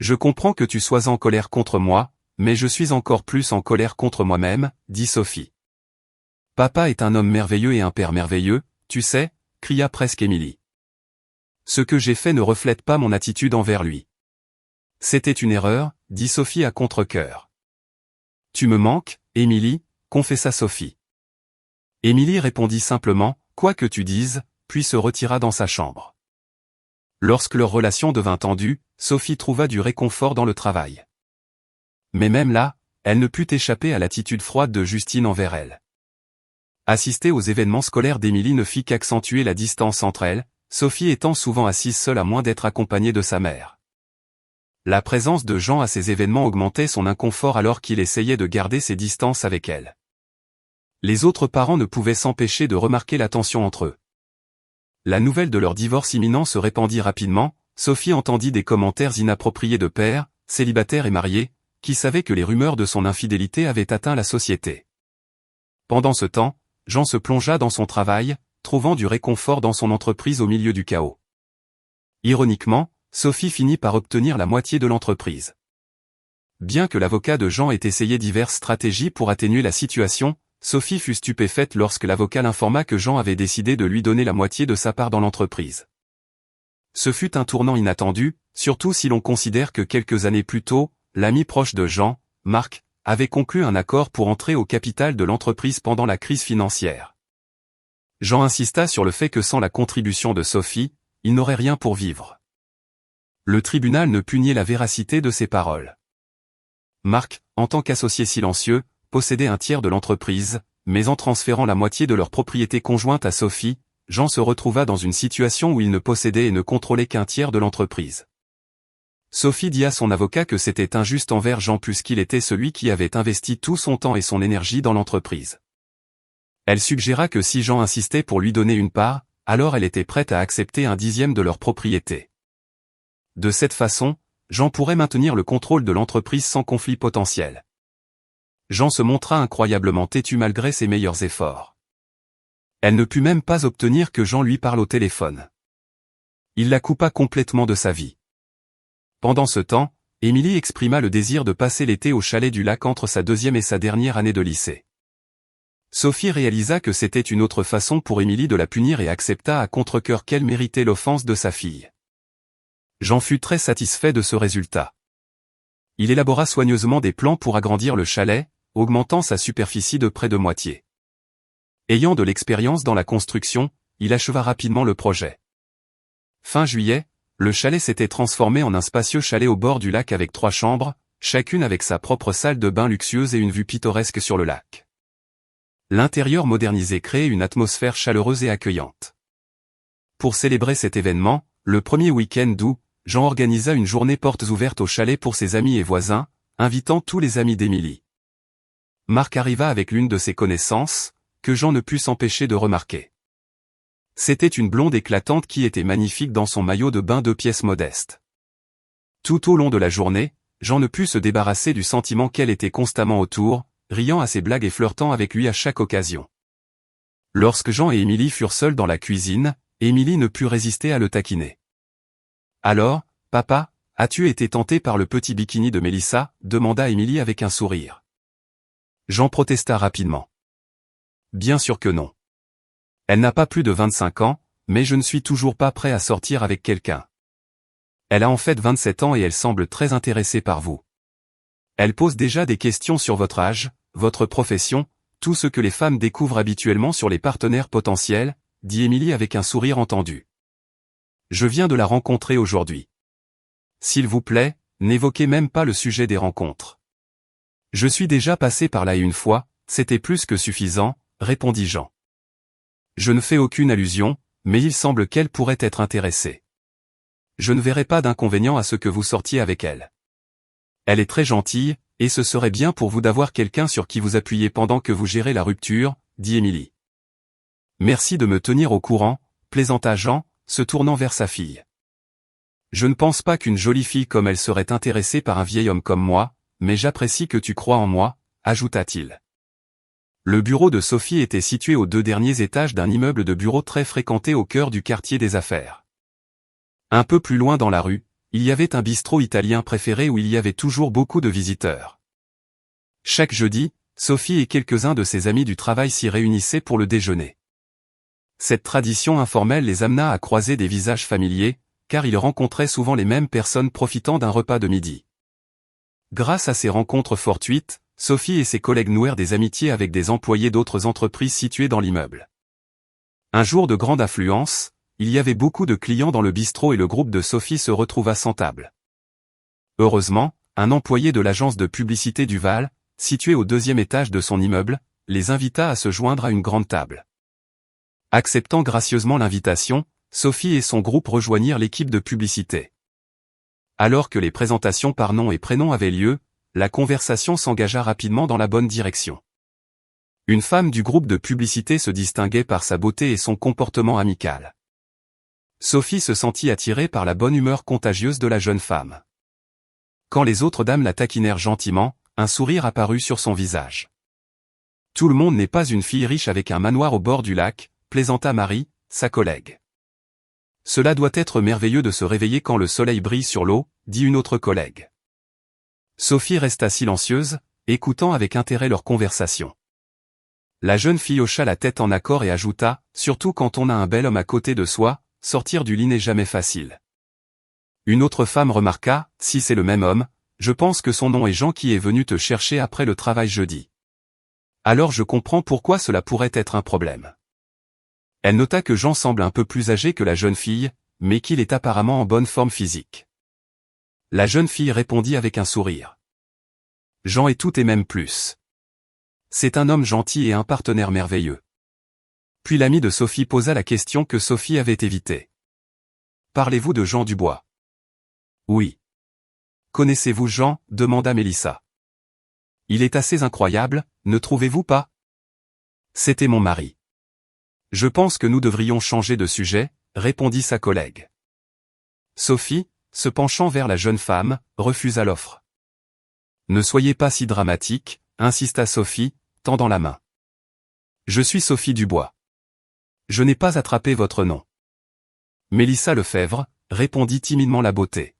Je comprends que tu sois en colère contre moi, mais je suis encore plus en colère contre moi-même, dit Sophie. Papa est un homme merveilleux et un père merveilleux, tu sais, cria presque Émilie. Ce que j'ai fait ne reflète pas mon attitude envers lui. C'était une erreur, dit Sophie à contre-cœur. Tu me manques, Émilie, confessa Sophie. Émilie répondit simplement, quoi que tu dises, puis se retira dans sa chambre. Lorsque leur relation devint tendue, Sophie trouva du réconfort dans le travail. Mais même là, elle ne put échapper à l'attitude froide de Justine envers elle. Assister aux événements scolaires d'Émilie ne fit qu'accentuer la distance entre elles, Sophie étant souvent assise seule à moins d'être accompagnée de sa mère. La présence de Jean à ces événements augmentait son inconfort alors qu'il essayait de garder ses distances avec elle. Les autres parents ne pouvaient s'empêcher de remarquer la tension entre eux. La nouvelle de leur divorce imminent se répandit rapidement, Sophie entendit des commentaires inappropriés de pères, célibataires et mariés, qui savaient que les rumeurs de son infidélité avaient atteint la société. Pendant ce temps, Jean se plongea dans son travail, trouvant du réconfort dans son entreprise au milieu du chaos. Ironiquement, Sophie finit par obtenir la moitié de l'entreprise. Bien que l'avocat de Jean ait essayé diverses stratégies pour atténuer la situation, Sophie fut stupéfaite lorsque l'avocat l'informa que Jean avait décidé de lui donner la moitié de sa part dans l'entreprise. Ce fut un tournant inattendu, surtout si l'on considère que quelques années plus tôt, l'ami proche de Jean, Marc, avait conclu un accord pour entrer au capital de l'entreprise pendant la crise financière. Jean insista sur le fait que sans la contribution de Sophie, il n'aurait rien pour vivre. Le tribunal ne put nier la véracité de ses paroles. Marc, en tant qu'associé silencieux, possédait un tiers de l'entreprise, mais en transférant la moitié de leur propriété conjointe à Sophie, Jean se retrouva dans une situation où il ne possédait et ne contrôlait qu'un tiers de l'entreprise. Sophie dit à son avocat que c'était injuste envers Jean puisqu'il était celui qui avait investi tout son temps et son énergie dans l'entreprise. Elle suggéra que si Jean insistait pour lui donner une part, alors elle était prête à accepter 1/10 de leur propriété. De cette façon, Jean pourrait maintenir le contrôle de l'entreprise sans conflit potentiel. Jean se montra incroyablement têtu malgré ses meilleurs efforts. Elle ne put même pas obtenir que Jean lui parle au téléphone. Il la coupa complètement de sa vie. Pendant ce temps, Émilie exprima le désir de passer l'été au chalet du lac entre sa deuxième et sa dernière année de lycée. Sophie réalisa que c'était une autre façon pour Émilie de la punir et accepta à contre-cœur qu'elle méritait l'offense de sa fille. Jean fut très satisfait de ce résultat. Il élabora soigneusement des plans pour agrandir le chalet, augmentant sa superficie de près de moitié. Ayant de l'expérience dans la construction, il acheva rapidement le projet. Fin juillet, le chalet s'était transformé en un spacieux chalet au bord du lac avec 3 chambres, chacune avec sa propre salle de bain luxueuse et une vue pittoresque sur le lac. L'intérieur modernisé créait une atmosphère chaleureuse et accueillante. Pour célébrer cet événement, le premier week-end d'août, Jean organisa une journée portes ouvertes au chalet pour ses amis et voisins, invitant tous les amis d'Émilie. Marc arriva avec l'une de ses connaissances, que Jean ne put s'empêcher de remarquer. C'était une blonde éclatante qui était magnifique dans son maillot de bain 2 pièces modeste. Tout au long de la journée, Jean ne put se débarrasser du sentiment qu'elle était constamment autour, riant à ses blagues et flirtant avec lui à chaque occasion. Lorsque Jean et Émilie furent seuls dans la cuisine, Émilie ne put résister à le taquiner. « Alors, papa, as-tu été tenté par le petit bikini de Mélissa ?» demanda Émilie avec un sourire. Jean protesta rapidement. « Bien sûr que non. Elle n'a pas plus de 25 ans, mais je ne suis toujours pas prêt à sortir avec quelqu'un. Elle a en fait 27 ans et elle semble très intéressée par vous. Elle pose déjà des questions sur votre âge, votre profession, tout ce que les femmes découvrent habituellement sur les partenaires potentiels, dit Émilie avec un sourire entendu. Je viens de la rencontrer aujourd'hui. S'il vous plaît, n'évoquez même pas le sujet des rencontres. Je suis déjà passé par là une fois, c'était plus que suffisant, répondit Jean. Je ne fais aucune allusion, mais il semble qu'elle pourrait être intéressée. Je ne verrai pas d'inconvénient à ce que vous sortiez avec elle. Elle est très gentille, et ce serait bien pour vous d'avoir quelqu'un sur qui vous appuyer pendant que vous gérez la rupture, dit Émilie. Merci de me tenir au courant, plaisanta Jean, se tournant vers sa fille. Je ne pense pas qu'une jolie fille comme elle serait intéressée par un vieil homme comme moi, mais j'apprécie que tu crois en moi, ajouta-t-il. Le bureau de Sophie était situé aux 2 derniers étages d'un immeuble de bureaux très fréquenté au cœur du quartier des affaires. Un peu plus loin dans la rue, il y avait un bistrot italien préféré où il y avait toujours beaucoup de visiteurs. Chaque jeudi, Sophie et quelques-uns de ses amis du travail s'y réunissaient pour le déjeuner. Cette tradition informelle les amena à croiser des visages familiers, car ils rencontraient souvent les mêmes personnes profitant d'un repas de midi. Grâce à ces rencontres fortuites, Sophie et ses collègues nouèrent des amitiés avec des employés d'autres entreprises situées dans l'immeuble. Un jour de grande affluence, il y avait beaucoup de clients dans le bistrot et le groupe de Sophie se retrouva sans table. Heureusement, un employé de l'agence de publicité Duval, située au 2e étage de son immeuble, les invita à se joindre à une grande table. Acceptant gracieusement l'invitation, Sophie et son groupe rejoignirent l'équipe de publicité. Alors que les présentations par nom et prénom avaient lieu, la conversation s'engagea rapidement dans la bonne direction. Une femme du groupe de publicité se distinguait par sa beauté et son comportement amical. Sophie se sentit attirée par la bonne humeur contagieuse de la jeune femme. Quand les autres dames la taquinèrent gentiment, un sourire apparut sur son visage. « Tout le monde n'est pas une fille riche avec un manoir au bord du lac », plaisanta Marie, sa collègue. « Cela doit être merveilleux de se réveiller quand le soleil brille sur l'eau », dit une autre collègue. Sophie resta silencieuse, écoutant avec intérêt leur conversation. La jeune fille hocha la tête en accord et ajouta, « Surtout quand on a un bel homme à côté de soi, sortir du lit n'est jamais facile. » Une autre femme remarqua, « Si c'est le même homme, je pense que son nom est Jean qui est venu te chercher après le travail jeudi. Alors je comprends pourquoi cela pourrait être un problème. » Elle nota que Jean semble un peu plus âgé que la jeune fille, mais qu'il est apparemment en bonne forme physique. La jeune fille répondit avec un sourire. « Jean est tout et même plus. C'est un homme gentil et un partenaire merveilleux. » Puis l'ami de Sophie posa la question que Sophie avait évitée. « Parlez-vous de Jean Dubois ?»« Oui. »« Connaissez-vous Jean ?» demanda Mélissa. « Il est assez incroyable, ne trouvez-vous pas ? » C'était mon mari. « Je pense que nous devrions changer de sujet, » répondit sa collègue. Sophie, se penchant vers la jeune femme, refusa l'offre. « Ne soyez pas si dramatique, » insista Sophie, tendant la main. « Je suis Sophie Dubois. Je n'ai pas attrapé votre nom. Mélissa Lefebvre, répondit timidement la beauté.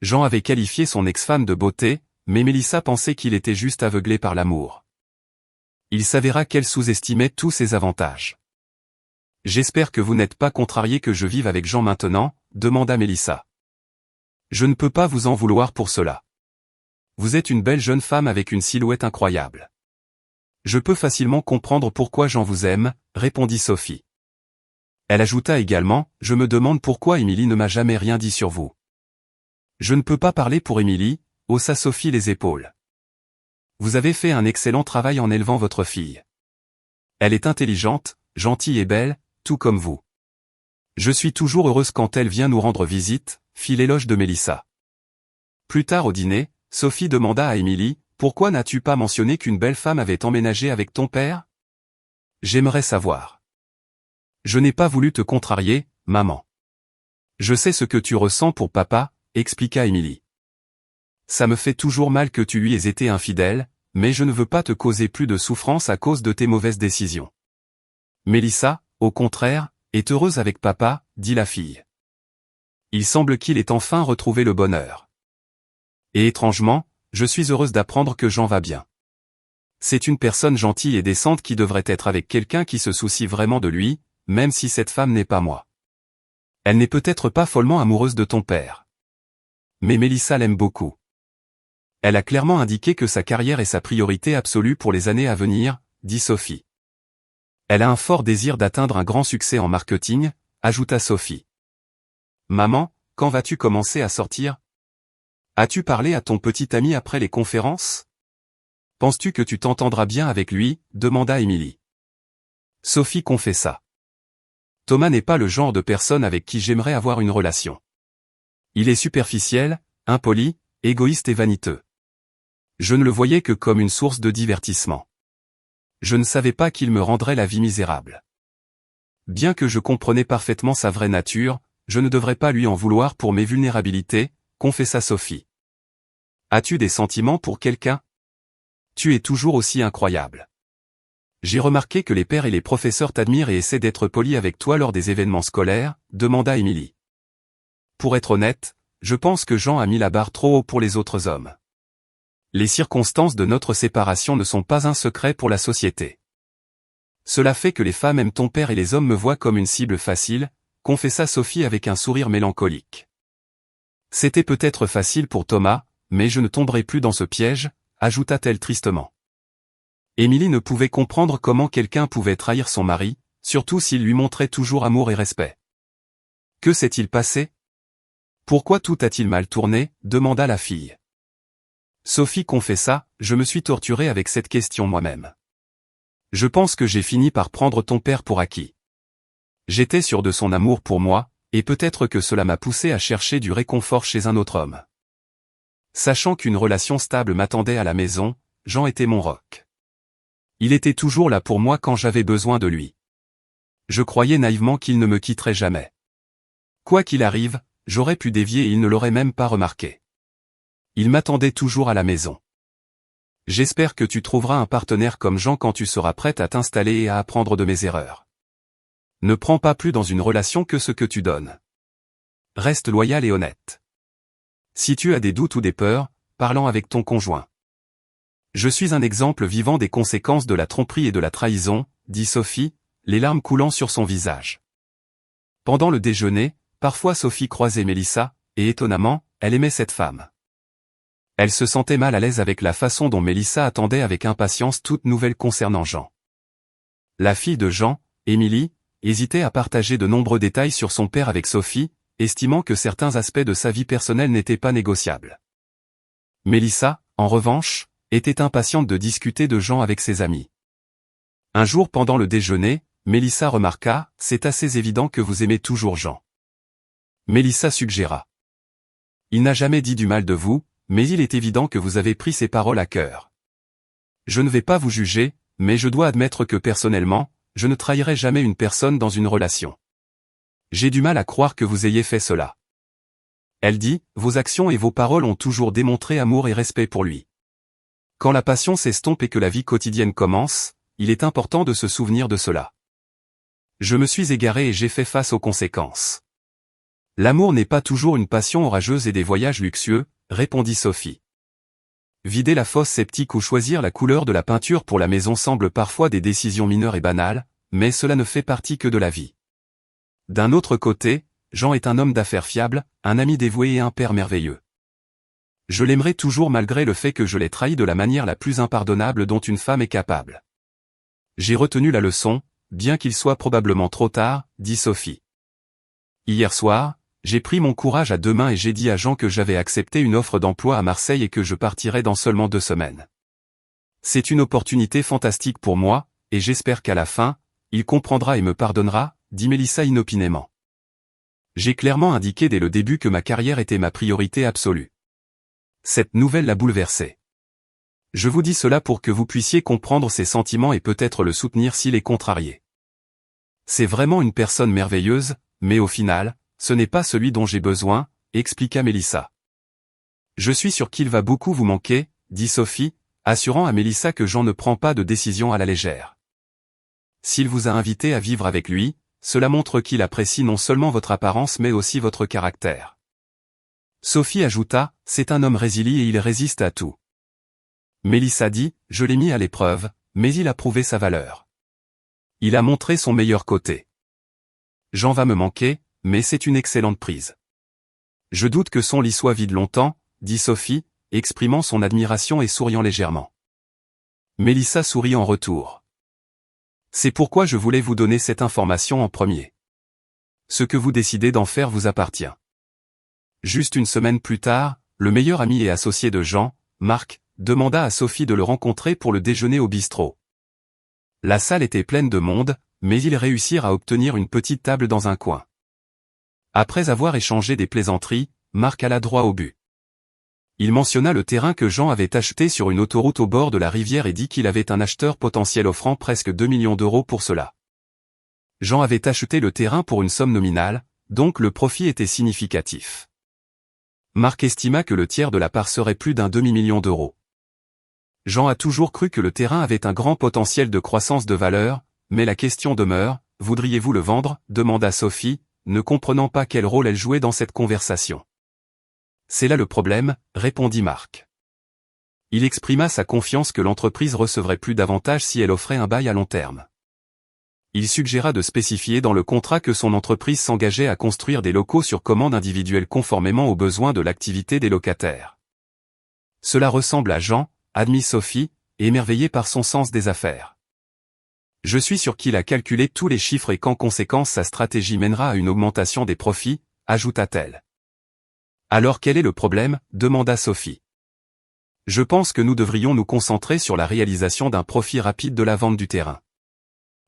Jean avait qualifié son ex-femme de beauté, mais Mélissa pensait qu'il était juste aveuglé par l'amour. Il s'avéra qu'elle sous-estimait tous ses avantages. J'espère que vous n'êtes pas contrarié que je vive avec Jean maintenant, demanda Mélissa. Je ne peux pas vous en vouloir pour cela. Vous êtes une belle jeune femme avec une silhouette incroyable. Je peux facilement comprendre pourquoi Jean vous aime, répondit Sophie. Elle ajouta également, je me demande pourquoi Émilie ne m'a jamais rien dit sur vous. Je ne peux pas parler pour Émilie, haussa Sophie les épaules. Vous avez fait un excellent travail en élevant votre fille. Elle est intelligente, gentille et belle, tout comme vous. Je suis toujours heureuse quand elle vient nous rendre visite, fit l'éloge de Mélissa. Plus tard au dîner, Sophie demanda à Émilie, pourquoi n'as-tu pas mentionné qu'une belle femme avait emménagé avec ton père? J'aimerais savoir. Je n'ai pas voulu te contrarier, maman. Je sais ce que tu ressens pour papa, expliqua Émilie. Ça me fait toujours mal que tu lui aies été infidèle, mais je ne veux pas te causer plus de souffrance à cause de tes mauvaises décisions. Mélissa, au contraire, est heureuse avec papa, dit la fille. Il semble qu'il ait enfin retrouvé le bonheur. Et étrangement, je suis heureuse d'apprendre que Jean va bien. C'est une personne gentille et décente qui devrait être avec quelqu'un qui se soucie vraiment de lui, même si cette femme n'est pas moi. Elle n'est peut-être pas follement amoureuse de ton père. Mais Mélissa l'aime beaucoup. Elle a clairement indiqué que sa carrière est sa priorité absolue pour les années à venir, dit Sophie. Elle a un fort désir d'atteindre un grand succès en marketing, ajouta Sophie. Maman, quand vas-tu commencer à sortir? As-tu parlé à ton petit ami après les conférences? Penses-tu que tu t'entendras bien avec lui? Demanda Émilie. Sophie confessa. Thomas n'est pas le genre de personne avec qui j'aimerais avoir une relation. Il est superficiel, impoli, égoïste et vaniteux. Je ne le voyais que comme une source de divertissement. Je ne savais pas qu'il me rendrait la vie misérable. Bien que je comprenais parfaitement sa vraie nature, je ne devrais pas lui en vouloir pour mes vulnérabilités, confessa Sophie. As-tu des sentiments pour quelqu'un? Tu es toujours aussi incroyable. J'ai remarqué que les pères et les professeurs t'admirent et essaient d'être polis avec toi lors des événements scolaires, demanda Émilie. Pour être honnête, je pense que Jean a mis la barre trop haut pour les autres hommes. Les circonstances de notre séparation ne sont pas un secret pour la société. Cela fait que les femmes aiment ton père et les hommes me voient comme une cible facile, confessa Sophie avec un sourire mélancolique. C'était peut-être facile pour Thomas, mais je ne tomberai plus dans ce piège, ajouta-t-elle tristement. Émilie ne pouvait comprendre comment quelqu'un pouvait trahir son mari, surtout s'il lui montrait toujours amour et respect. Que s'est-il passé? Pourquoi tout a-t-il mal tourné? Demanda la fille. Sophie confessa, je me suis torturée avec cette question moi-même. Je pense que j'ai fini par prendre ton père pour acquis. J'étais sûr de son amour pour moi, et peut-être que cela m'a poussé à chercher du réconfort chez un autre homme. Sachant qu'une relation stable m'attendait à la maison, Jean était mon roc. Il était toujours là pour moi quand j'avais besoin de lui. Je croyais naïvement qu'il ne me quitterait jamais. Quoi qu'il arrive, j'aurais pu dévier et il ne l'aurait même pas remarqué. Il m'attendait toujours à la maison. J'espère que tu trouveras un partenaire comme Jean quand tu seras prête à t'installer et à apprendre de mes erreurs. Ne prends pas plus dans une relation que ce que tu donnes. Reste loyal et honnête. Si tu as des doutes ou des peurs, parle-en avec ton conjoint. Je suis un exemple vivant des conséquences de la tromperie et de la trahison, dit Sophie, les larmes coulant sur son visage. Pendant le déjeuner, parfois Sophie croisait Mélissa, et étonnamment, elle aimait cette femme. Elle se sentait mal à l'aise avec la façon dont Mélissa attendait avec impatience toute nouvelle concernant Jean. La fille de Jean, Émilie, hésitait à partager de nombreux détails sur son père avec Sophie, estimant que certains aspects de sa vie personnelle n'étaient pas négociables. Mélissa, en revanche, était impatiente de discuter de Jean avec ses amis. Un jour pendant le déjeuner, Mélissa remarqua, c'est assez évident que vous aimez toujours Jean. Mélissa suggéra. Il n'a jamais dit du mal de vous, mais il est évident que vous avez pris ses paroles à cœur. Je ne vais pas vous juger, mais je dois admettre que personnellement, je ne trahirai jamais une personne dans une relation. J'ai du mal à croire que vous ayez fait cela. Elle dit, vos actions et vos paroles ont toujours démontré amour et respect pour lui. Quand la passion s'estompe et que la vie quotidienne commence, il est important de se souvenir de cela. Je me suis égaré et j'ai fait face aux conséquences. L'amour n'est pas toujours une passion orageuse et des voyages luxueux, répondit Sophie. Vider la fosse sceptique ou choisir la couleur de la peinture pour la maison semblent parfois des décisions mineures et banales, mais cela ne fait partie que de la vie. D'un autre côté, Jean est un homme d'affaires fiable, un ami dévoué et un père merveilleux. Je l'aimerai toujours malgré le fait que je l'ai trahi de la manière la plus impardonnable dont une femme est capable. J'ai retenu la leçon, bien qu'il soit probablement trop tard, dit Sophie. Hier soir, j'ai pris mon courage à deux mains et j'ai dit à Jean que j'avais accepté une offre d'emploi à Marseille et que je partirais dans seulement 2 semaines. C'est une opportunité fantastique pour moi, et j'espère qu'à la fin, il comprendra et me pardonnera, dit Mélissa inopinément. J'ai clairement indiqué dès le début que ma carrière était ma priorité absolue. Cette nouvelle l'a bouleversé. Je vous dis cela pour que vous puissiez comprendre ses sentiments et peut-être le soutenir s'il est contrarié. C'est vraiment une personne merveilleuse, mais au final, ce n'est pas celui dont j'ai besoin, expliqua Mélissa. Je suis sûr qu'il va beaucoup vous manquer, dit Sophie, assurant à Mélissa que Jean ne prend pas de décision à la légère. S'il vous a invité à vivre avec lui, cela montre qu'il apprécie non seulement votre apparence mais aussi votre caractère. Sophie ajouta, c'est un homme résilié et il résiste à tout. Mélissa dit, je l'ai mis à l'épreuve, mais il a prouvé sa valeur. Il a montré son meilleur côté. Jean va me manquer, mais c'est une excellente prise. Je doute que son lit soit vide longtemps, dit Sophie, exprimant son admiration et souriant légèrement. Mélissa sourit en retour. C'est pourquoi je voulais vous donner cette information en premier. Ce que vous décidez d'en faire vous appartient. Juste une semaine plus tard, le meilleur ami et associé de Jean, Marc, demanda à Sophie de le rencontrer pour le déjeuner au bistrot. La salle était pleine de monde, mais ils réussirent à obtenir une petite table dans un coin. Après avoir échangé des plaisanteries, Marc alla droit au but. Il mentionna le terrain que Jean avait acheté sur une autoroute au bord de la rivière et dit qu'il avait un acheteur potentiel offrant presque 2 millions d'euros pour cela. Jean avait acheté le terrain pour une somme nominale, donc le profit était significatif. Marc estima que le tiers de la part serait plus d'un demi-million d'euros. Jean a toujours cru que le terrain avait un grand potentiel de croissance de valeur, mais la question demeure, voudriez-vous le vendre, demanda Sophie, ne comprenant pas quel rôle elle jouait dans cette conversation. C'est là le problème, répondit Marc. Il exprima sa confiance que l'entreprise recevrait plus d'avantages si elle offrait un bail à long terme. Il suggéra de spécifier dans le contrat que son entreprise s'engageait à construire des locaux sur commande individuelle conformément aux besoins de l'activité des locataires. Cela ressemble à Jean, admit Sophie, émerveillée par son sens des affaires. Je suis sûr qu'il a calculé tous les chiffres et qu'en conséquence sa stratégie mènera à une augmentation des profits, ajouta-t-elle. Alors quel est le problème, demanda Sophie. Je pense que nous devrions nous concentrer sur la réalisation d'un profit rapide de la vente du terrain.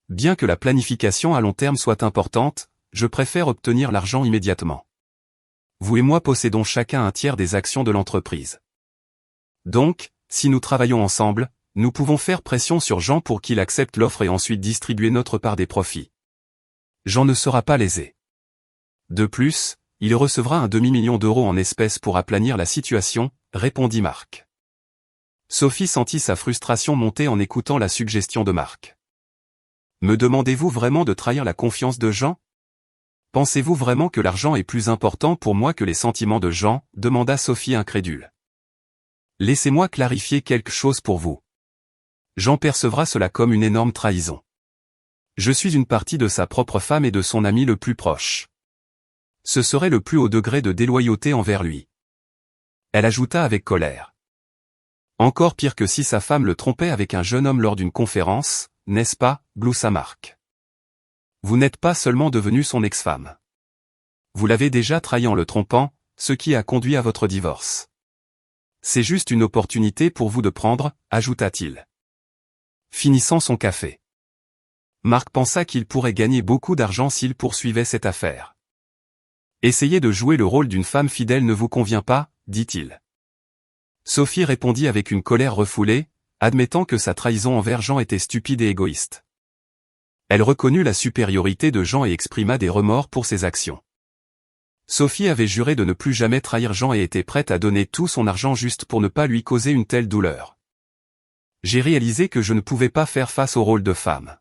Bien que la planification à long terme soit importante, je préfère obtenir l'argent immédiatement. Vous et moi possédons chacun un tiers des actions de l'entreprise. Donc, si nous travaillons ensemble, nous pouvons faire pression sur Jean pour qu'il accepte l'offre et ensuite distribuer notre part des profits. Jean ne sera pas lésé. De plus, il recevra un demi-million d'euros en espèces pour aplanir la situation, répondit Marc. Sophie sentit sa frustration monter en écoutant la suggestion de Marc. Me demandez-vous vraiment de trahir la confiance de Jean? Pensez-vous vraiment que l'argent est plus important pour moi que les sentiments de Jean? Demanda Sophie incrédule. Laissez-moi clarifier quelque chose pour vous. Jean percevra cela comme une énorme trahison. Je suis une partie de sa propre femme et de son ami le plus proche. Ce serait le plus haut degré de déloyauté envers lui. Elle ajouta avec colère. Encore pire que si sa femme le trompait avec un jeune homme lors d'une conférence, n'est-ce pas, gloussa Marc. Vous n'êtes pas seulement devenue son ex-femme. Vous l'avez déjà trahi en le trompant, ce qui a conduit à votre divorce. C'est juste une opportunité pour vous de prendre, ajouta-t-il. Finissant son café. Marc pensa qu'il pourrait gagner beaucoup d'argent s'il poursuivait cette affaire. Essayez de jouer le rôle d'une femme fidèle ne vous convient pas, dit-il. Sophie répondit avec une colère refoulée, admettant que sa trahison envers Jean était stupide et égoïste. Elle reconnut la supériorité de Jean et exprima des remords pour ses actions. Sophie avait juré de ne plus jamais trahir Jean et était prête à donner tout son argent juste pour ne pas lui causer une telle douleur. J'ai réalisé que je ne pouvais pas faire face au rôle de femme.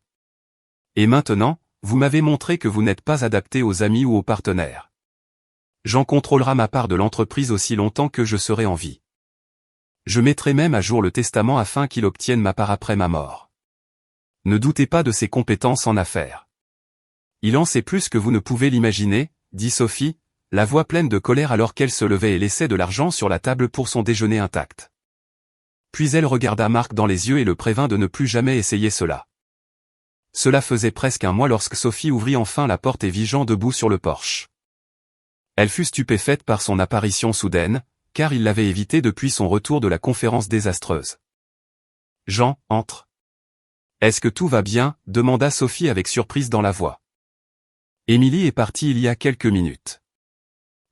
Et maintenant, vous m'avez montré que vous n'êtes pas adapté aux amis ou aux partenaires. Jean contrôlera ma part de l'entreprise aussi longtemps que je serai en vie. Je mettrai même à jour le testament afin qu'il obtienne ma part après ma mort. Ne doutez pas de ses compétences en affaires. Il en sait plus que vous ne pouvez l'imaginer, dit Sophie, la voix pleine de colère alors qu'elle se levait et laissait de l'argent sur la table pour son déjeuner intact. Puis elle regarda Marc dans les yeux et le prévint de ne plus jamais essayer cela. Cela faisait presque un mois lorsque Sophie ouvrit enfin la porte et vit Jean debout sur le porche. Elle fut stupéfaite par son apparition soudaine, car il l'avait évité depuis son retour de la conférence désastreuse. « Jean, entre. »« Est-ce que tout va bien ?» demanda Sophie avec surprise dans la voix. « Émilie est partie il y a quelques minutes. »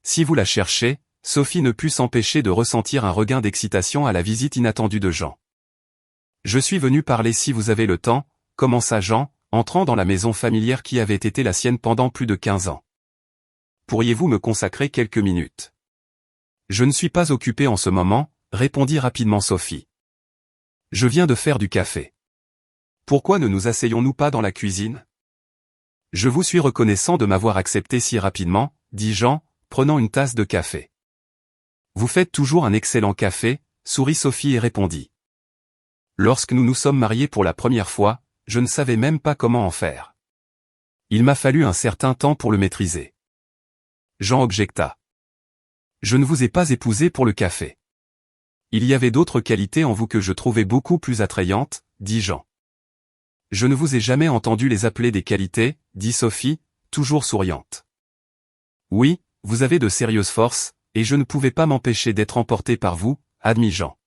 Si vous la cherchez, Sophie ne put s'empêcher de ressentir un regain d'excitation à la visite inattendue de Jean. « Je suis venu parler si vous avez le temps », commença Jean, entrant dans la maison familière qui avait été la sienne pendant plus de 15 ans. « Pourriez-vous me consacrer quelques minutes ? » « Je ne suis pas occupé en ce moment, » répondit rapidement Sophie. « Je viens de faire du café. Pourquoi ne nous asseyons-nous pas dans la cuisine ? » « Je vous suis reconnaissant de m'avoir accepté si rapidement, » dit Jean, prenant une tasse de café. « Vous faites toujours un excellent café, » sourit Sophie et répondit. « Lorsque nous nous sommes mariés pour la première fois, je ne savais même pas comment en faire. Il m'a fallu un certain temps pour le maîtriser. » Jean objecta. « Je ne vous ai pas épousé pour le café. Il y avait d'autres qualités en vous que je trouvais beaucoup plus attrayantes, » dit Jean. « Je ne vous ai jamais entendu les appeler des qualités, » dit Sophie, toujours souriante. « Oui, vous avez de sérieuses forces, et je ne pouvais pas m'empêcher d'être emporté par vous, » admit Jean.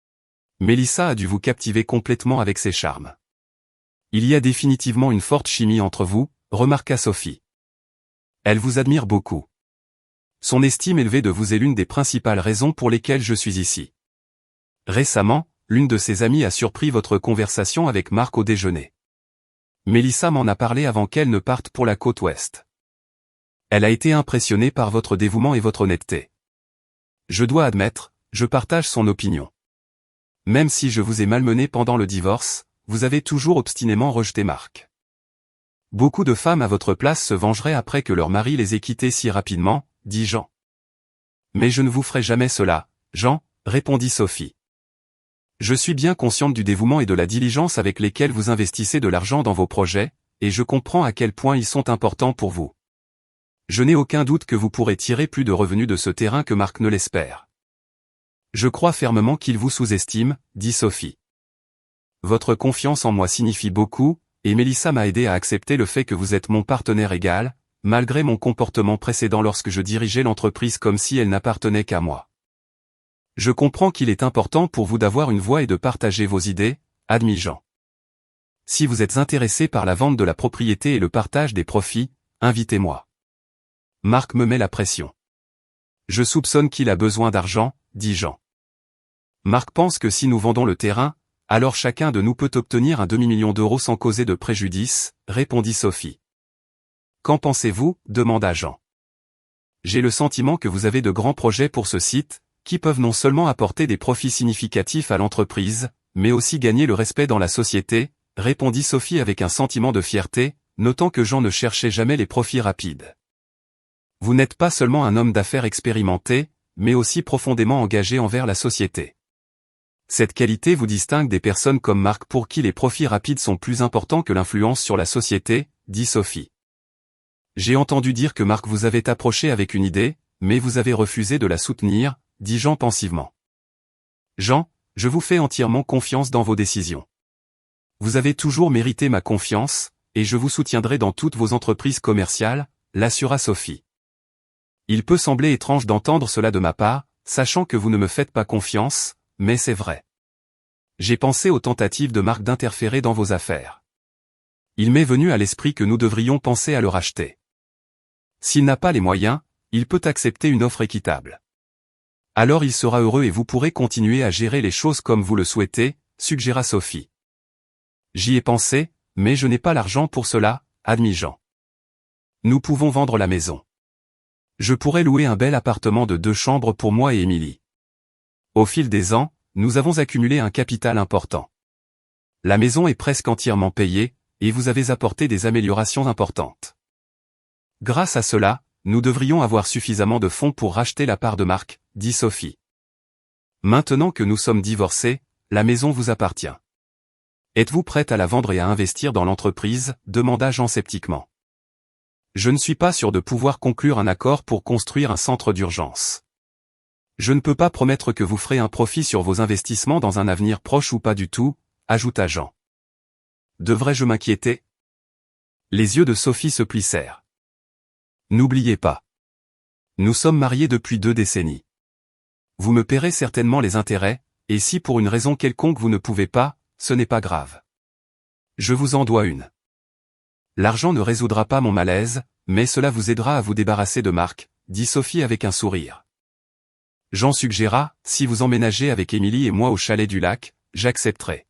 « Mélissa a dû vous captiver complètement avec ses charmes. Il y a définitivement une forte chimie entre vous, » remarqua Sophie. « Elle vous admire beaucoup. Son estime élevée de vous est l'une des principales raisons pour lesquelles je suis ici. Récemment, l'une de ses amies a surpris votre conversation avec Marc au déjeuner. Mélissa m'en a parlé avant qu'elle ne parte pour la côte ouest. Elle a été impressionnée par votre dévouement et votre honnêteté. Je dois admettre, je partage son opinion. Même si je vous ai malmené pendant le divorce, vous avez toujours obstinément rejeté Marc. Beaucoup de femmes à votre place se vengeraient après que leur mari les ait quittées si rapidement, dit Jean. Mais je ne vous ferai jamais cela, Jean, répondit Sophie. Je suis bien consciente du dévouement et de la diligence avec lesquels vous investissez de l'argent dans vos projets, et je comprends à quel point ils sont importants pour vous. Je n'ai aucun doute que vous pourrez tirer plus de revenus de ce terrain que Marc ne l'espère. Je crois fermement qu'il vous sous-estime, dit Sophie. Votre confiance en moi signifie beaucoup, et Mélissa m'a aidé à accepter le fait que vous êtes mon partenaire égal, malgré mon comportement précédent lorsque je dirigeais l'entreprise comme si elle n'appartenait qu'à moi. Je comprends qu'il est important pour vous d'avoir une voix et de partager vos idées, admit Jean. Si vous êtes intéressé par la vente de la propriété et le partage des profits, invitez-moi. Marc me met la pression. Je soupçonne qu'il a besoin d'argent, dit Jean. Marc pense que si nous vendons le terrain, alors chacun de nous peut obtenir un demi-million d'euros sans causer de préjudice, répondit Sophie. Qu'en pensez-vous ? demanda Jean. J'ai le sentiment que vous avez de grands projets pour ce site, qui peuvent non seulement apporter des profits significatifs à l'entreprise, mais aussi gagner le respect dans la société, répondit Sophie avec un sentiment de fierté, notant que Jean ne cherchait jamais les profits rapides. Vous n'êtes pas seulement un homme d'affaires expérimenté, mais aussi profondément engagé envers la société. Cette qualité vous distingue des personnes comme Marc pour qui les profits rapides sont plus importants que l'influence sur la société, dit Sophie. J'ai entendu dire que Marc vous avait approché avec une idée, mais vous avez refusé de la soutenir, dit Jean pensivement. Jean, je vous fais entièrement confiance dans vos décisions. Vous avez toujours mérité ma confiance, et je vous soutiendrai dans toutes vos entreprises commerciales, l'assura Sophie. Il peut sembler étrange d'entendre cela de ma part, sachant que vous ne me faites pas confiance, mais c'est vrai. J'ai pensé aux tentatives de Marc d'interférer dans vos affaires. Il m'est venu à l'esprit que nous devrions penser à le racheter. S'il n'a pas les moyens, il peut accepter une offre équitable. Alors il sera heureux et vous pourrez continuer à gérer les choses comme vous le souhaitez, suggéra Sophie. J'y ai pensé, mais je n'ai pas l'argent pour cela, admit Jean. Nous pouvons vendre la maison. Je pourrais louer un bel appartement de 2 chambres pour moi et Émilie. Au fil des ans, nous avons accumulé un capital important. La maison est presque entièrement payée, et vous avez apporté des améliorations importantes. Grâce à cela, nous devrions avoir suffisamment de fonds pour racheter la part de marque, dit Sophie. Maintenant que nous sommes divorcés, la maison vous appartient. Êtes-vous prête à la vendre et à investir dans l'entreprise, demanda Jean sceptiquement. Je ne suis pas sûr de pouvoir conclure un accord pour construire un centre d'urgence. Je ne peux pas promettre que vous ferez un profit sur vos investissements dans un avenir proche ou pas du tout, ajouta Jean. Devrais-je m'inquiéter? Les yeux de Sophie se plissèrent. N'oubliez pas. Nous sommes mariés depuis 2 décennies. Vous me paierez certainement les intérêts, et si pour une raison quelconque vous ne pouvez pas, ce n'est pas grave. Je vous en dois une. L'argent ne résoudra pas mon malaise, mais cela vous aidera à vous débarrasser de Marc, dit Sophie avec un sourire. Jean suggéra, si vous emménagez avec Émilie et moi au chalet du lac, j'accepterai.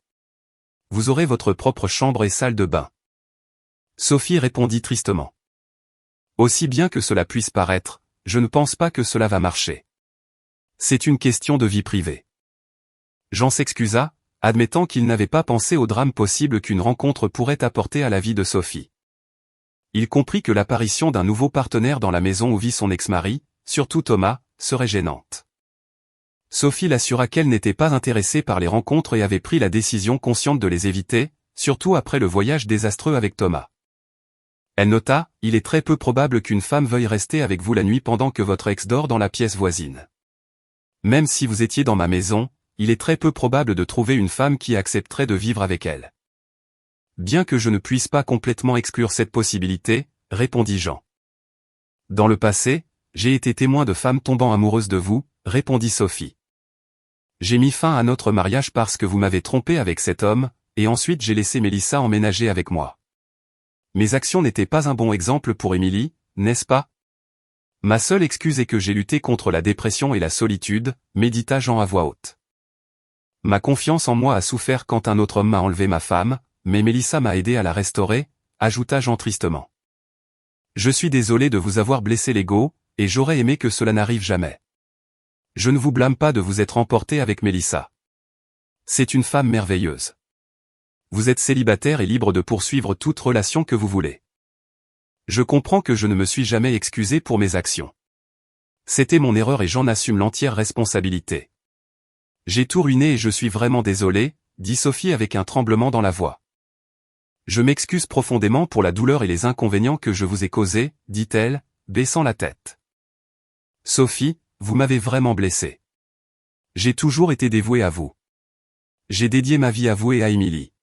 Vous aurez votre propre chambre et salle de bain. Sophie répondit tristement. Aussi bien que cela puisse paraître, je ne pense pas que cela va marcher. C'est une question de vie privée. Jean s'excusa, admettant qu'il n'avait pas pensé au drame possible qu'une rencontre pourrait apporter à la vie de Sophie. Il comprit que l'apparition d'un nouveau partenaire dans la maison où vit son ex-mari, surtout Thomas, serait gênante. Sophie l'assura qu'elle n'était pas intéressée par les rencontres et avait pris la décision consciente de les éviter, surtout après le voyage désastreux avec Thomas. Elle nota, il est très peu probable qu'une femme veuille rester avec vous la nuit pendant que votre ex dort dans la pièce voisine. Même si vous étiez dans ma maison, il est très peu probable de trouver une femme qui accepterait de vivre avec elle. Bien que je ne puisse pas complètement exclure cette possibilité, répondit Jean. Dans le passé, j'ai été témoin de femmes tombant amoureuses de vous, répondit Sophie. J'ai mis fin à notre mariage parce que vous m'avez trompé avec cet homme, et ensuite j'ai laissé Mélissa emménager avec moi. Mes actions n'étaient pas un bon exemple pour Émilie, n'est-ce pas? Ma seule excuse est que j'ai lutté contre la dépression et la solitude, médita Jean à voix haute. Ma confiance en moi a souffert quand un autre homme m'a enlevé ma femme, mais Mélissa m'a aidé à la restaurer, ajouta Jean tristement. Je suis désolé de vous avoir blessé l'ego, et j'aurais aimé que cela n'arrive jamais. Je ne vous blâme pas de vous être emporté avec Mélissa. C'est une femme merveilleuse. Vous êtes célibataire et libre de poursuivre toute relation que vous voulez. Je comprends que je ne me suis jamais excusé pour mes actions. C'était mon erreur et j'en assume l'entière responsabilité. J'ai tout ruiné et je suis vraiment désolé, dit Sophie avec un tremblement dans la voix. Je m'excuse profondément pour la douleur et les inconvénients que je vous ai causés, dit-elle, baissant la tête. Sophie, vous m'avez vraiment blessé. J'ai toujours été dévoué à vous. J'ai dédié ma vie à vous et à Émilie.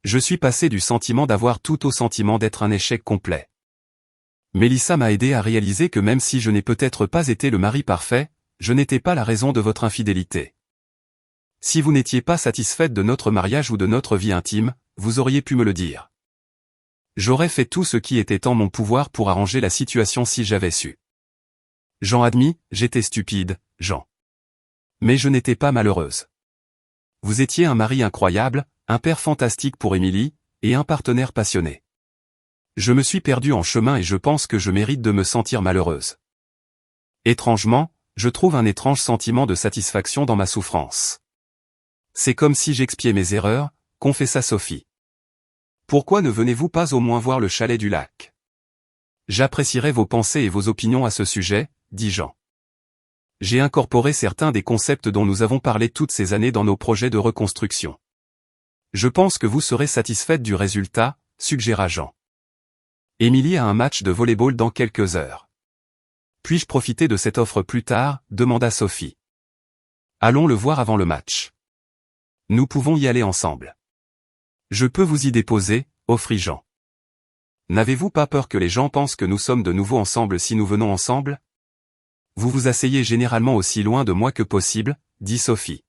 Je suis passé du sentiment d'avoir tout au sentiment d'être un échec complet. Mélissa m'a aidé à réaliser que même si je n'ai peut-être pas été le mari parfait, je n'étais pas la raison de votre infidélité. Si vous n'étiez pas satisfaite de notre mariage ou de notre vie intime, vous auriez pu me le dire. J'aurais fait tout ce qui était en mon pouvoir pour arranger la situation si j'avais su. Jean admit, j'étais stupide, Jean. Mais je n'étais pas malheureuse. Vous étiez un mari incroyable, un père fantastique pour Émilie, et un partenaire passionné. Je me suis perdue en chemin et je pense que je mérite de me sentir malheureuse. Étrangement, je trouve un étrange sentiment de satisfaction dans ma souffrance. C'est comme si j'expiais mes erreurs, confessa Sophie. Pourquoi ne venez-vous pas au moins voir le chalet du lac? J'apprécierais vos pensées et vos opinions à ce sujet, dit Jean. J'ai incorporé certains des concepts dont nous avons parlé toutes ces années dans nos projets de reconstruction. Je pense que vous serez satisfaite du résultat, suggéra Jean. Émilie a un match de volley-ball dans quelques heures. Puis-je profiter de cette offre plus tard, demanda Sophie. Allons le voir avant le match. Nous pouvons y aller ensemble. Je peux vous y déposer, offrit Jean. N'avez-vous pas peur que les gens pensent que nous sommes de nouveau ensemble si nous venons ensemble? Vous vous asseyez généralement aussi loin de moi que possible, dit Sophie.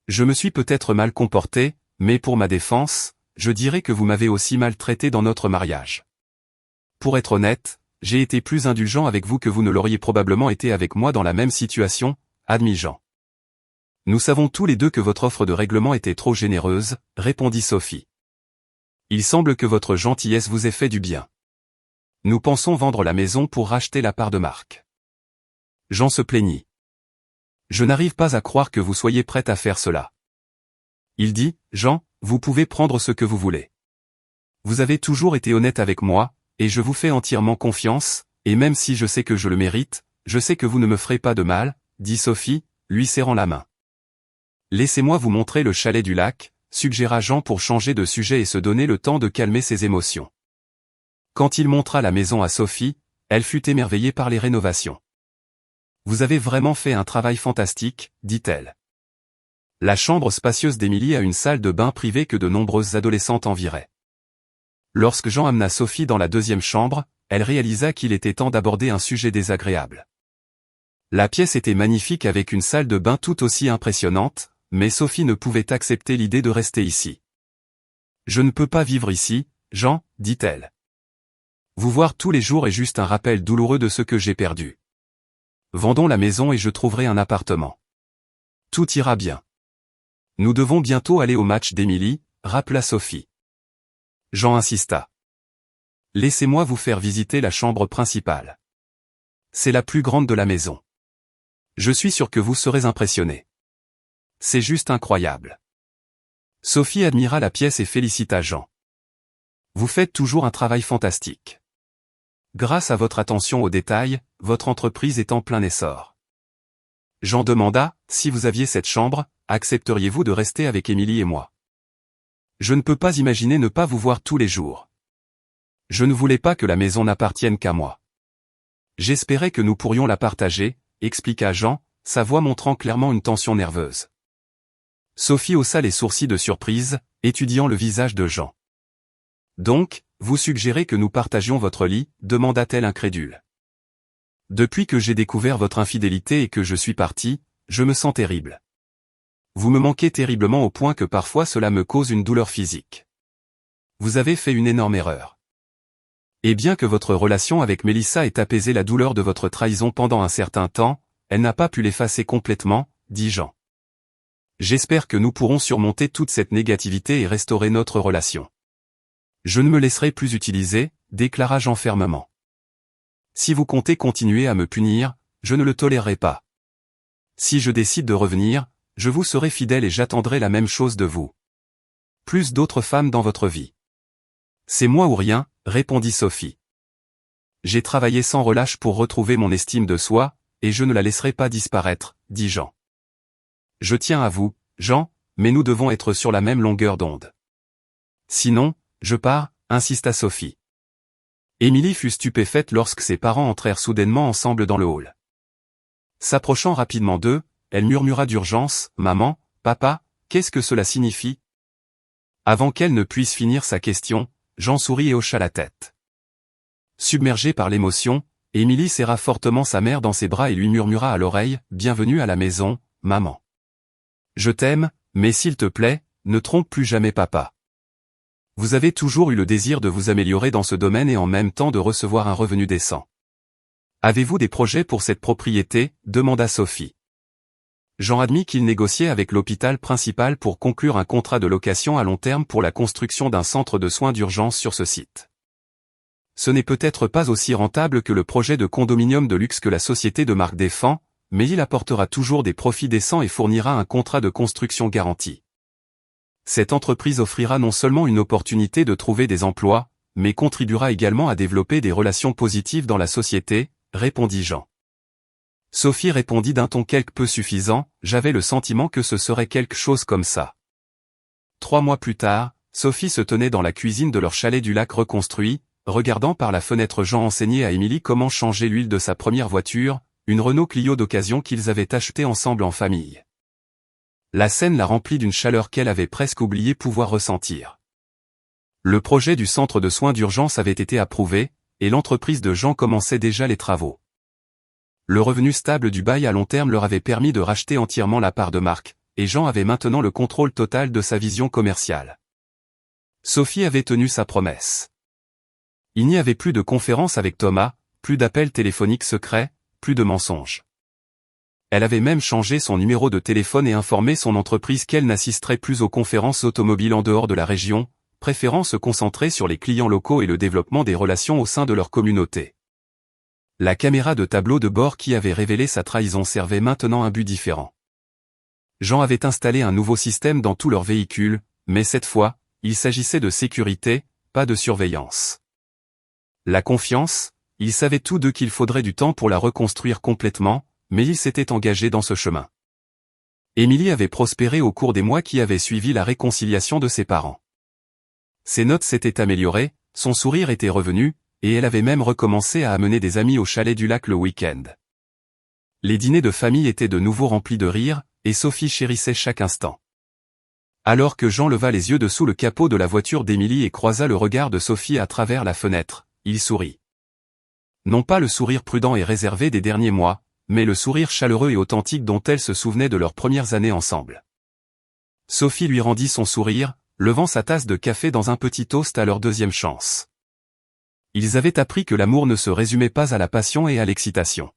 Je me suis peut-être mal comporté, mais pour ma défense, je dirais que vous m'avez aussi maltraité dans notre mariage. Pour être honnête, j'ai été plus indulgent avec vous que vous ne l'auriez probablement été avec moi dans la même situation, admit Jean. Nous savons tous les deux que votre offre de règlement était trop généreuse, répondit Sophie. Il semble que votre gentillesse vous ait fait du bien. Nous pensons vendre la maison pour racheter la part de Marc. Jean se plaignit. Je n'arrive pas à croire que vous soyez prête à faire cela. Il dit, Jean, vous pouvez prendre ce que vous voulez. Vous avez toujours été honnête avec moi, et je vous fais entièrement confiance, et même si je sais que je le mérite, je sais que vous ne me ferez pas de mal, dit Sophie, lui serrant la main. Laissez-moi vous montrer le chalet du lac, suggéra Jean pour changer de sujet et se donner le temps de calmer ses émotions. Quand il montra la maison à Sophie, elle fut émerveillée par les rénovations. Vous avez vraiment fait un travail fantastique, dit-elle. La chambre spacieuse d'Émilie a une salle de bain privée que de nombreuses adolescentes enviraient. Lorsque Jean amena Sophie dans la deuxième chambre, elle réalisa qu'il était temps d'aborder un sujet désagréable. La pièce était magnifique avec une salle de bain tout aussi impressionnante, mais Sophie ne pouvait accepter l'idée de rester ici. « Je ne peux pas vivre ici, Jean, dit-elle. Vous voir tous les jours est juste un rappel douloureux de ce que j'ai perdu. Vendons la maison et je trouverai un appartement. Tout ira bien. Nous devons bientôt aller au match d'Émilie, rappela Sophie. Jean insista. Laissez-moi vous faire visiter la chambre principale. C'est la plus grande de la maison. Je suis sûr que vous serez impressionné. C'est juste incroyable. Sophie admira la pièce et félicita Jean. Vous faites toujours un travail fantastique. Grâce à votre attention aux détails, votre entreprise est en plein essor. Jean demanda, si vous aviez cette chambre, accepteriez-vous de rester avec Émilie et moi? Je ne peux pas imaginer ne pas vous voir tous les jours. Je ne voulais pas que la maison n'appartienne qu'à moi. J'espérais que nous pourrions la partager, expliqua Jean, sa voix montrant clairement une tension nerveuse. Sophie haussa les sourcils de surprise, étudiant le visage de Jean. Donc, vous suggérez que nous partagions votre lit, demanda-t-elle incrédule. Depuis que j'ai découvert votre infidélité et que je suis parti, je me sens terrible. Vous me manquez terriblement au point que parfois cela me cause une douleur physique. Vous avez fait une énorme erreur. Et bien que votre relation avec Mélissa ait apaisé la douleur de votre trahison pendant un certain temps, elle n'a pas pu l'effacer complètement, dit Jean. J'espère que nous pourrons surmonter toute cette négativité et restaurer notre relation. Je ne me laisserai plus utiliser, déclara Jean fermement. Si vous comptez continuer à me punir, je ne le tolérerai pas. Si je décide de revenir, je vous serai fidèle et j'attendrai la même chose de vous. Plus d'autres femmes dans votre vie. C'est moi ou rien, répondit Sophie. J'ai travaillé sans relâche pour retrouver mon estime de soi, et je ne la laisserai pas disparaître, dit Jean. Je tiens à vous, Jean, mais nous devons être sur la même longueur d'onde. Sinon, je pars, insista Sophie. Émilie fut stupéfaite lorsque ses parents entrèrent soudainement ensemble dans le hall. S'approchant rapidement d'eux, elle murmura d'urgence, « Maman, papa, qu'est-ce que cela signifie ?» Avant qu'elle ne puisse finir sa question, Jean sourit et hocha la tête. Submergée par l'émotion, Émilie serra fortement sa mère dans ses bras et lui murmura à l'oreille, « Bienvenue à la maison, maman. Je t'aime, mais s'il te plaît, ne trompe plus jamais papa. Vous avez toujours eu le désir de vous améliorer dans ce domaine et en même temps de recevoir un revenu décent. Avez-vous des projets pour cette propriété, demanda Sophie. Jean admit qu'il négociait avec l'hôpital principal pour conclure un contrat de location à long terme pour la construction d'un centre de soins d'urgence sur ce site. Ce n'est peut-être pas aussi rentable que le projet de condominium de luxe que la société de marque défend, mais il apportera toujours des profits décents et fournira un contrat de construction garanti. Cette entreprise offrira non seulement une opportunité de trouver des emplois, mais contribuera également à développer des relations positives dans la société, répondit Jean. Sophie répondit d'un ton quelque peu suffisant, j'avais le sentiment que ce serait quelque chose comme ça. 3 mois plus tard, Sophie se tenait dans la cuisine de leur chalet du lac reconstruit, regardant par la fenêtre Jean enseigner à Émilie comment changer l'huile de sa première voiture, une Renault Clio d'occasion qu'ils avaient achetée ensemble en famille. La scène la remplit d'une chaleur qu'elle avait presque oublié pouvoir ressentir. Le projet du centre de soins d'urgence avait été approuvé, et l'entreprise de Jean commençait déjà les travaux. Le revenu stable du bail à long terme leur avait permis de racheter entièrement la part de marque, et Jean avait maintenant le contrôle total de sa vision commerciale. Sophie avait tenu sa promesse. Il n'y avait plus de conférences avec Thomas, plus d'appels téléphoniques secrets, plus de mensonges. Elle avait même changé son numéro de téléphone et informé son entreprise qu'elle n'assisterait plus aux conférences automobiles en dehors de la région, préférant se concentrer sur les clients locaux et le développement des relations au sein de leur communauté. La caméra de tableau de bord qui avait révélé sa trahison servait maintenant un but différent. Jean avait installé un nouveau système dans tous leurs véhicules, mais cette fois, il s'agissait de sécurité, pas de surveillance. La confiance, ils savaient tous deux qu'il faudrait du temps pour la reconstruire complètement, mais ils s'étaient engagés dans ce chemin. Émilie avait prospéré au cours des mois qui avaient suivi la réconciliation de ses parents. Ses notes s'étaient améliorées, son sourire était revenu, et elle avait même recommencé à amener des amis au chalet du lac le week-end. Les dîners de famille étaient de nouveau remplis de rire, et Sophie chérissait chaque instant. Alors que Jean leva les yeux de sous le capot de la voiture d'Émilie et croisa le regard de Sophie à travers la fenêtre, il sourit. Non pas le sourire prudent et réservé des derniers mois, mais le sourire chaleureux et authentique dont elle se souvenait de leurs premières années ensemble. Sophie lui rendit son sourire, levant sa tasse de café dans un petit toast à leur deuxième chance. Ils avaient appris que l'amour ne se résumait pas à la passion et à l'excitation.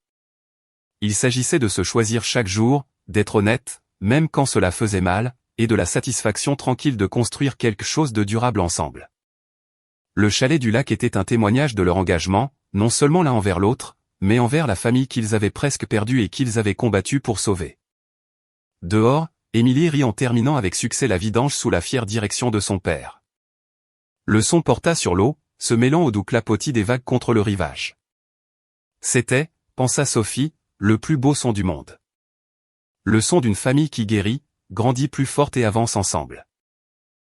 Il s'agissait de se choisir chaque jour, d'être honnête, même quand cela faisait mal, et de la satisfaction tranquille de construire quelque chose de durable ensemble. Le chalet du lac était un témoignage de leur engagement, non seulement l'un envers l'autre, mais envers la famille qu'ils avaient presque perdue et qu'ils avaient combattu pour sauver. Dehors, Émilie rit en terminant avec succès la vidange sous la fière direction de son père. Le son porta sur l'eau, se mêlant au doux clapotis des vagues contre le rivage. C'était, pensa Sophie, le plus beau son du monde. Le son d'une famille qui guérit, grandit plus forte et avance ensemble.